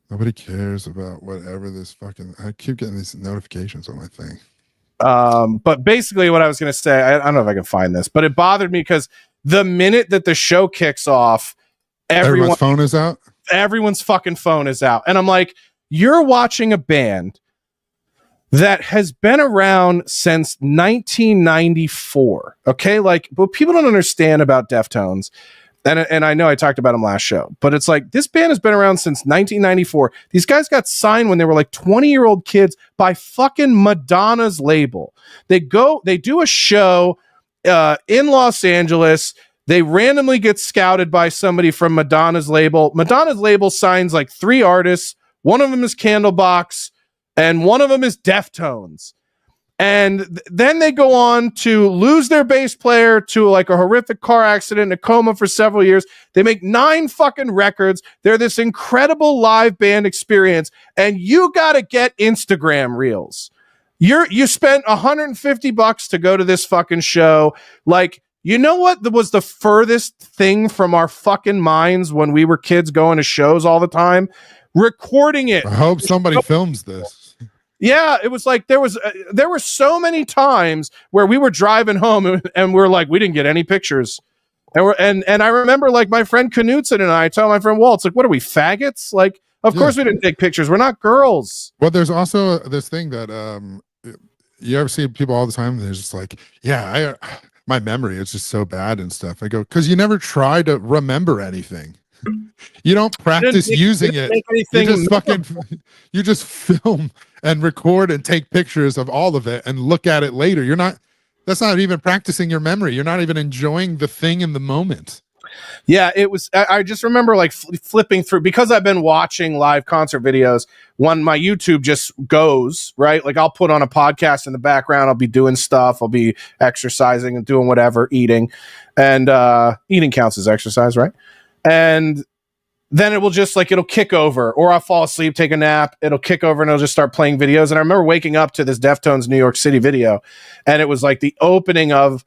Nobody cares about whatever this fucking. I keep getting these notifications on my thing. But basically, what I was going to say, I don't know if I can find this, but it bothered me because the minute that the show kicks off, everyone's phone is out. Everyone's fucking phone is out, and I'm like, you're watching a band that has been around since 1994. Okay. Like, but people don't understand about Deftones. And I know I talked about them last show, but it's like, this band has been around since 1994. These guys got signed when they were like 20-year-old kids by fucking Madonna's label. They do a show in Los Angeles. They randomly get scouted by somebody from Madonna's label. Madonna's label signs like 3 artists. One of them is Candlebox, and one of them is Deftones. And then they go on to lose their bass player to like a horrific car accident, in a coma for several years. They make 9 fucking records. They're this incredible live band experience. And you got to get Instagram reels. You spent $150 to go to this fucking show. Like, you know what was the furthest thing from our fucking minds when we were kids going to shows all the time? Recording it. I hope somebody films this. Yeah, it was like there were so many times where we were driving home and we're like, we didn't get any pictures. And I remember like my friend Knutson and I tell my friend Waltz, like, what are we, faggots? Like, of course we didn't take pictures. We're not girls. Well, there's also this thing that you ever see people all the time. They're just like, my memory is just so bad and stuff. I go, because you never try to remember anything. You don't practice using it. You just film and record and take pictures of all of it and look at it later. That's not even practicing your memory. You're not even enjoying the thing in the moment. Yeah, it was. I just remember like flipping through, because I've been watching live concert videos. When my YouTube just goes, right? Like, I'll put on a podcast in the background. I'll be doing stuff. I'll be exercising and doing whatever, eating. And eating counts as exercise, right? And then it will just like, it'll kick over, or I'll fall asleep, take a nap. It'll kick over and it'll just start playing videos. And I remember waking up to this Deftones New York City video, and it was like the opening of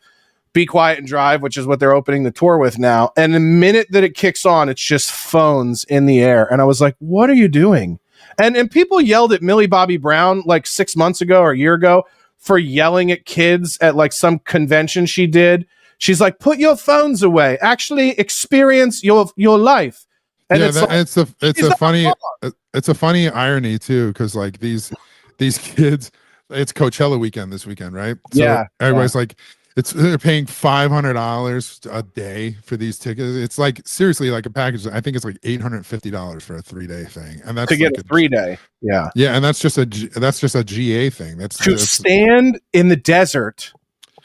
Be Quiet and Drive, which is what they're opening the tour with now. And the minute that it kicks on, it's just phones in the air. And I was like, what are you doing? And people yelled at Millie Bobby Brown like 6 months ago or a year ago for yelling at kids at like some convention she did. She's like, put your phones away. Actually experience your life. And it's a funny irony too, because like these kids, it's Coachella weekend this weekend, right? So everybody's like, they're paying $500 a day for these tickets. It's like, seriously, like a package. I think it's like $850 for a 3-day thing, and that's to get like a 3-day. Yeah, and that's just a GA thing. That's stand in the desert.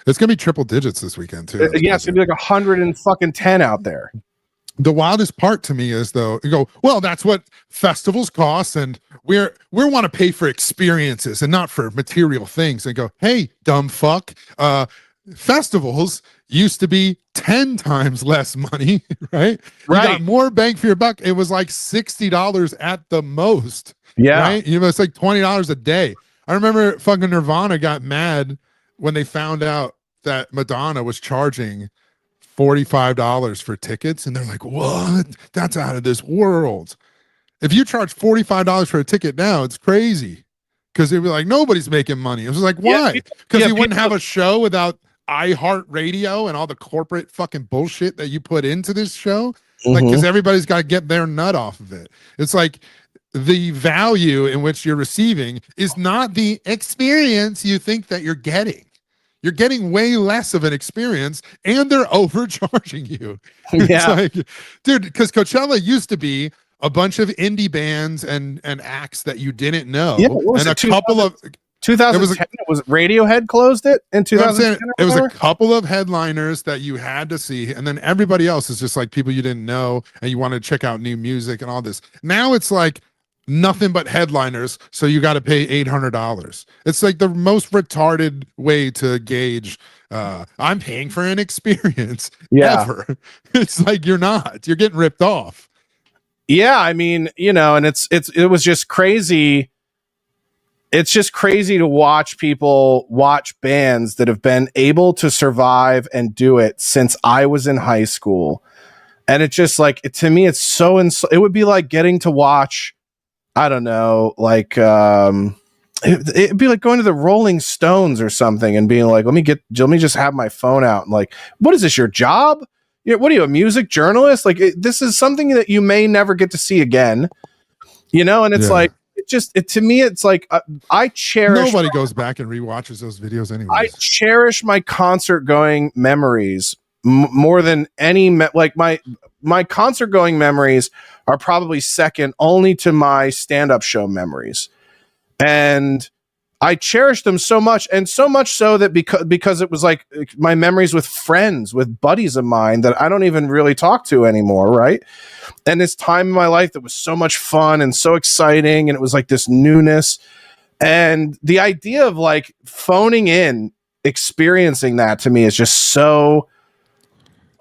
It's gonna be triple digits this weekend too. Yeah, it's gonna be like 110 out there. the wildest part to me is, though, you go, well, that's what festivals cost, and we want to pay for experiences and not for material things. And go, hey, dumb fuck, festivals used to be 10 times less money, right? You got more bang for your buck. It was like $60 at the most. Yeah. Right? You know, it's like $20 a day. I remember fucking Nirvana got mad when they found out that Madonna was charging $45 for tickets, and they're like, what? That's out of this world. If you charge $45 for a ticket now, it's crazy. Because they'd be like, nobody's making money. It was like, why? Because you wouldn't have a show without iHeartRadio and all the corporate fucking bullshit that you put into this show. Like, because everybody's got to get their nut off of it. It's like the value in which you're receiving is not the experience you think that you're getting. You're getting way less of an experience, and they're overcharging you. It's like, dude, because Coachella used to be a bunch of indie bands and acts that you didn't know. Yeah, and a couple of 2010 was Radiohead closed it in 2010. It was a couple of headliners that you had to see, and then everybody else is just like people you didn't know, and you want to check out new music and all this. Now it's like nothing but headliners, so you got to pay $800. It's like the most retarded way to gauge I'm paying for an experience ever. It's like you're getting ripped off. Yeah, I mean, you know, and it was just crazy. It's just crazy to watch people watch bands that have been able to survive and do it since I was in high school. And it's just like, to me, it's so it would be like getting to watch, I don't know, like it'd be like going to the Rolling Stones or something and being like, let me just have my phone out and like, what is this, your job? What are you, a music journalist? Like, this is something that you may never get to see again, you know? And it's like, to me, it's like, I cherish. Nobody goes back and rewatches those videos anyway. I cherish my concert going memories more than any, like my concert going memories are probably second only to my stand-up show memories. And I cherish them so much, and so much so that because it was like my memories with friends, with buddies of mine that I don't even really talk to anymore, right? And this time in my life that was so much fun and so exciting, and it was like this newness. And the idea of like phoning in, experiencing that, to me is just so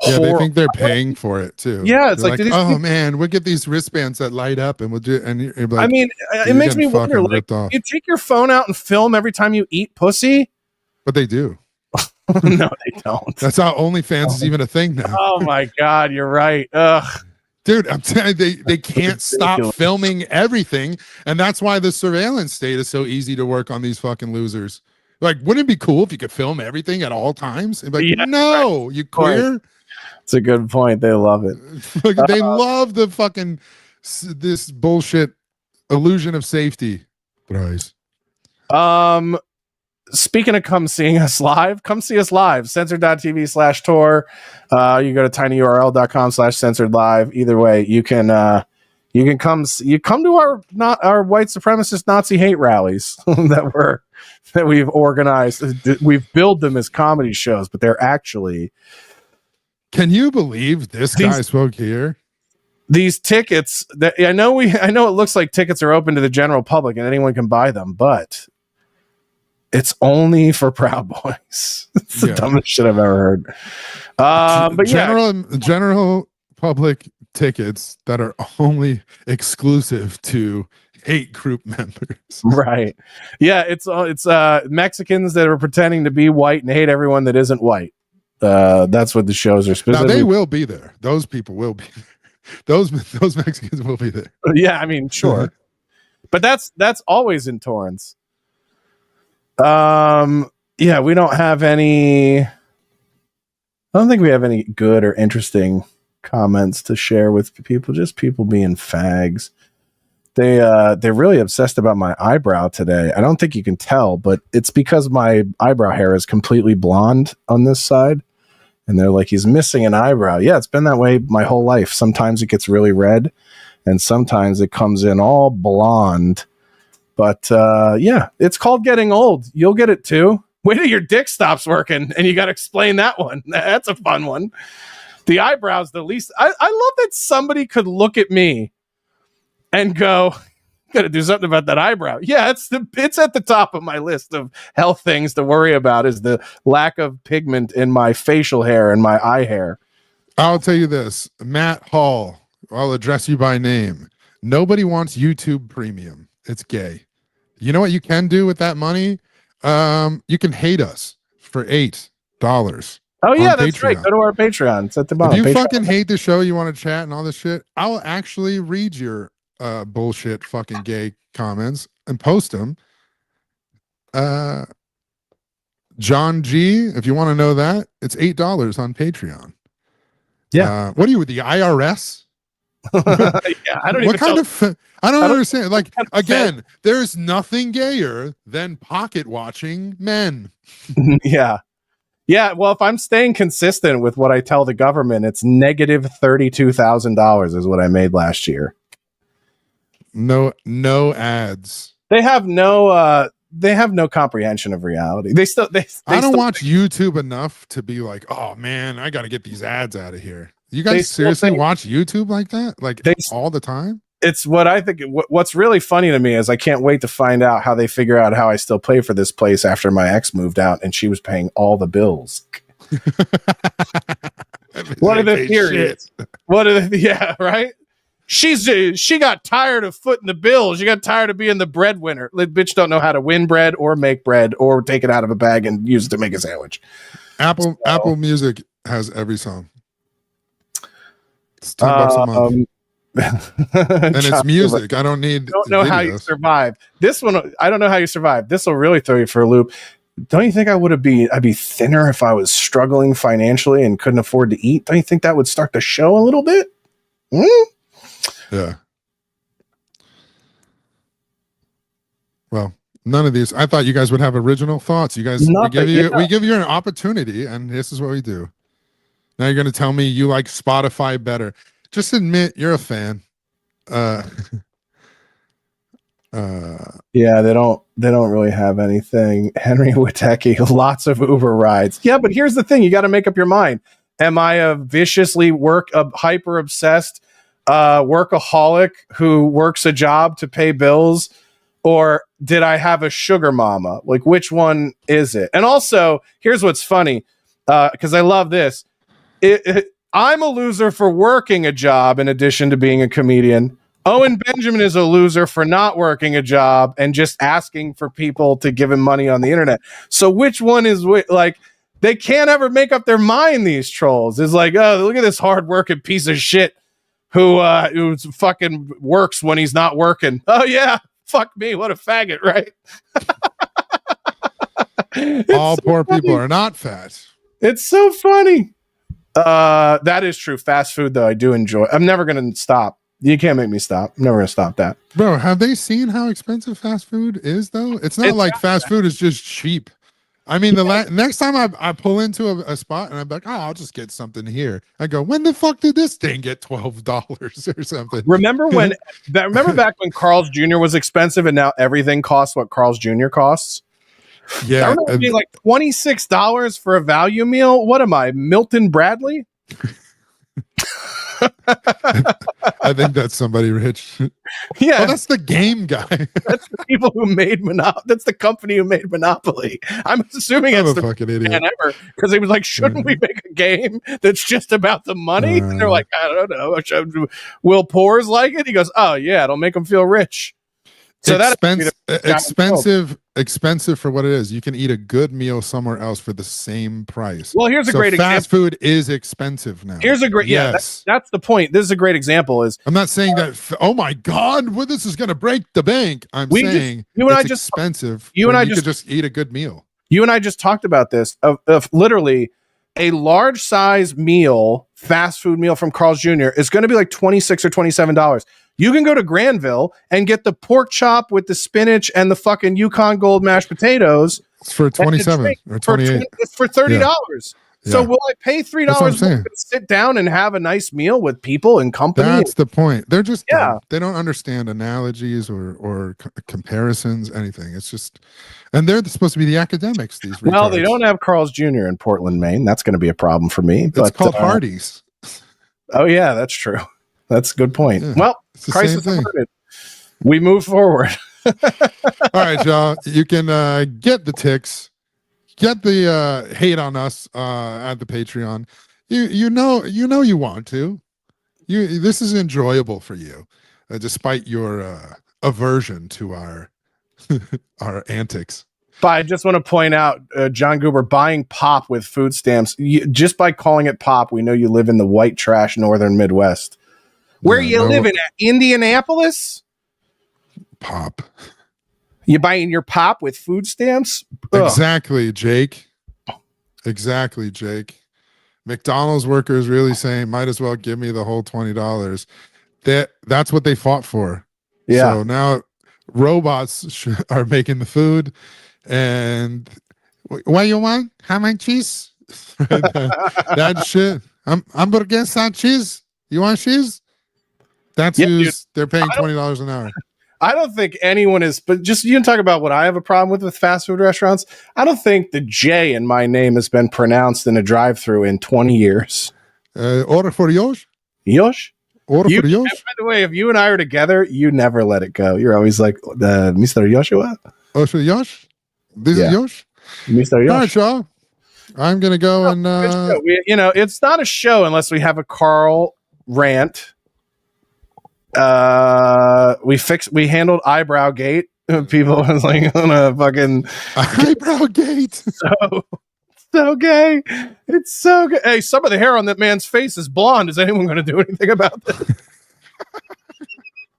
they think they're paying for it too. Yeah, it's like oh man, we'll get these wristbands that light up and we'll do it. And you're like, I mean, it makes me wonder, like, you take your phone out and film every time you eat pussy? But they do. No, they don't. That's how OnlyFans is even a thing now. Oh my God, you're right. Ugh. Dude, I'm telling you, they can't stop filming everything. And that's why the surveillance state is so easy to work on these fucking losers. Like, wouldn't it be cool if you could film everything at all times? And like, no, you queer. It's a good point. They love it. They love the fucking this bullshit illusion of safety. Bryce. Speaking of come seeing us live, come see us live. Censored.tv/tour. You go to tinyurl.com/censored live. Either way, you can come to our white supremacist Nazi hate rallies that we've organized. We've billed them as comedy shows, but they're actually. Can you believe this guy spoke here? These tickets that I know it looks like tickets are open to the general public and anyone can buy them, but it's only for Proud Boys. It's the dumbest shit I've ever heard. But general public tickets that are only exclusive to hate group members. Right. Yeah, it's Mexicans that are pretending to be white and hate everyone that isn't white. That's what the shows are specifically. Now they will be there. Those people will be there. Those Mexicans will be there. Yeah, I mean, sure. But that's always in Torrance. Yeah, we don't have any. I don't think we have any good or interesting comments to share with people. Just people being fags. They're really obsessed about my eyebrow today. I don't think you can tell, but it's because my eyebrow hair is completely blonde on this side. And they're like, he's missing an eyebrow. Yeah, it's been that way my whole life. Sometimes it gets really red, and sometimes it comes in all blonde. But yeah, it's called getting old. You'll get it too. Wait till your dick stops working, and you got to explain that one. That's a fun one. The eyebrows, the least. I love that somebody could look at me and go, "Got to do something about that eyebrow." Yeah, it's at the top of my list of health things to worry about. Is the lack of pigment in my facial hair and my eye hair. I'll tell you this, Matt Hall. I'll address you by name. Nobody wants YouTube Premium. It's gay. You know what you can do with that money? You can hate us for $8. Oh yeah, that's Patreon. Right. Go to our Patreon. It's at the bottom. If you Patreon. fucking hate the show, you want to chat and all this shit, I'll actually read your bullshit fucking gay comments and post them. John G, if you want to know that, it's $8 on Patreon. Yeah. What are you with the IRS? Yeah, I don't. What kind of? I don't understand. Like again, there's nothing gayer than pocket watching men. Yeah. Yeah, well, if I'm staying consistent with what I tell the government, it's negative $32,000 is what I made last year. No ads. They have no comprehension of reality. I don't watch YouTube enough to be like, oh man, I got to get these ads out of here. You guys seriously watch YouTube like that? Like all the time? It's what I think. What's really funny to me is I can't wait to find out how they figure out how I still pay for this place after my ex moved out and she was paying all the bills. What are the theories? What are the, yeah, right? She got tired of footing the bill. She got tired of being the breadwinner. The bitch don't know how to win bread or make bread or take it out of a bag and use it to make a sandwich. Apple Music has every song. It's $10 a month. And it's music. I don't need. Don't know videos. How you survive this one. I don't know how you survive. This will really throw you for a loop. Don't you think I'd be thinner if I was struggling financially and couldn't afford to eat? Don't you think that would start to show a little bit? Yeah. Well, none of these. I thought you guys would have original thoughts. You guys, we give you an opportunity, and this is what we do. Now you're going to tell me you like Spotify better. Just admit you're a fan. Yeah, they don't really have anything. Henry Witecki, lots of Uber rides. Yeah, but here's the thing: you got to make up your mind. Am I a viciously hyper obsessed workaholic who works a job to pay bills, or did I have a sugar mama? Like, which one is it? And also, here's what's funny, because I love this. I'm a loser for working a job in addition to being a comedian. Owen Benjamin is a loser for not working a job and just asking for people to give him money on the internet. So which one is like, they can't ever make up their mind, these trolls. It's like, oh, look at this hard-working piece of shit who fucking works when he's not working. Oh, yeah, fuck me. What a faggot, right? All poor people are not fat. It's so funny. That is true. Fast food, though, I do enjoy. I'm never going to stop. You can't make me stop. I'm never going to stop that. Bro, have they seen how expensive fast food is, though? It's not like fast food is just cheap. I mean, next time I pull into a spot and I'm like, oh, I'll just get something here. I go, when the fuck did this thing get $12 or something? Remember back when Carl's Jr. was expensive and now everything costs what Carl's Jr. costs? Yeah. I remember being like $26 for a value meal. What am I, Milton Bradley? I think that's somebody rich. Yeah, that's the game guy. That's the people who made That's the company who made Monopoly. I'm assuming it's the fucking idiot ever, because they was like, shouldn't we make a game that's just about the money? And they're like, I don't know. Will Poors like it? He goes, oh yeah, it'll make them feel rich. So expensive for what it is. You can eat a good meal somewhere else for the same price. Well, here's a great example. Fast food is expensive now. Here's a great, that's the point. This is a great example. I'm not saying that, oh my God, this is going to break the bank. I'm saying it's expensive. You could just eat a good meal. You and I just talked about this of literally a large size meal, fast food meal from Carl's Jr. is going to be like $26 or $27. You can go to Granville and get the pork chop with the spinach and the fucking Yukon Gold mashed potatoes. It's for $27 or $28. It's for $30. Yeah. So will I pay $3 to sit down and have a nice meal with people and company? That's the point. They're just dumb. They don't understand analogies or comparisons, anything. It's just, and they're supposed to be the academics. These retards. Well, they don't have Carl's Jr. in Portland, Maine. That's going to be a problem for me. It's called Hardee's. Oh yeah, that's true. That's a good point. Yeah, Well, it's the crisis same thing. averted. We move forward. All right, y'all. You can get the ticks, get the hate on us at the Patreon. You know you want to. This is enjoyable for you, despite your aversion to our our antics. But I just want to point out, John Goober buying pop with food stamps. Just by calling it pop, we know you live in the white trash northern Midwest. Where Yeah, you no- live in Indianapolis? Pop. You buying your pop with food stamps? Ugh. Exactly, Jake. Exactly, Jake. McDonald's workers really saying, might as well give me the whole $20. That's what they fought for. Yeah. So now robots are making the food. And what you want? How much cheese? that shit. I'm gonna get some cheese. You want cheese? That's Yeah, who's they're paying $20 an hour. I don't think anyone is, but just you can talk about what I have a problem with fast food restaurants. I don't think the J in my name has been pronounced in a drive-through in 20 years. Order for yours? Yosh? Order for yours? By the way, if you and I are together, you never let it go. You're always like, Mr. Yoshua? Oh, for Yosh? This Yeah. is Yosh? Mr. Yosh. All right, y'all. I'm gonna go and it's not a show unless we have a Carl rant. We handled eyebrow gate. People was like on a fucking eyebrow gate. So gay. It's so gay. Hey, some of the hair on that man's face is blonde. Is anyone going to do anything about this?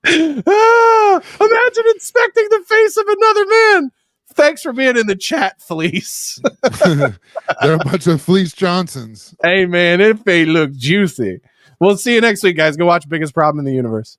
Imagine inspecting the face of another man. Thanks for being in the chat, Fleece. They're a bunch of Fleece Johnsons. Hey, man, if they look juicy. We'll see you next week, guys. Go watch Biggest Problem in the Universe.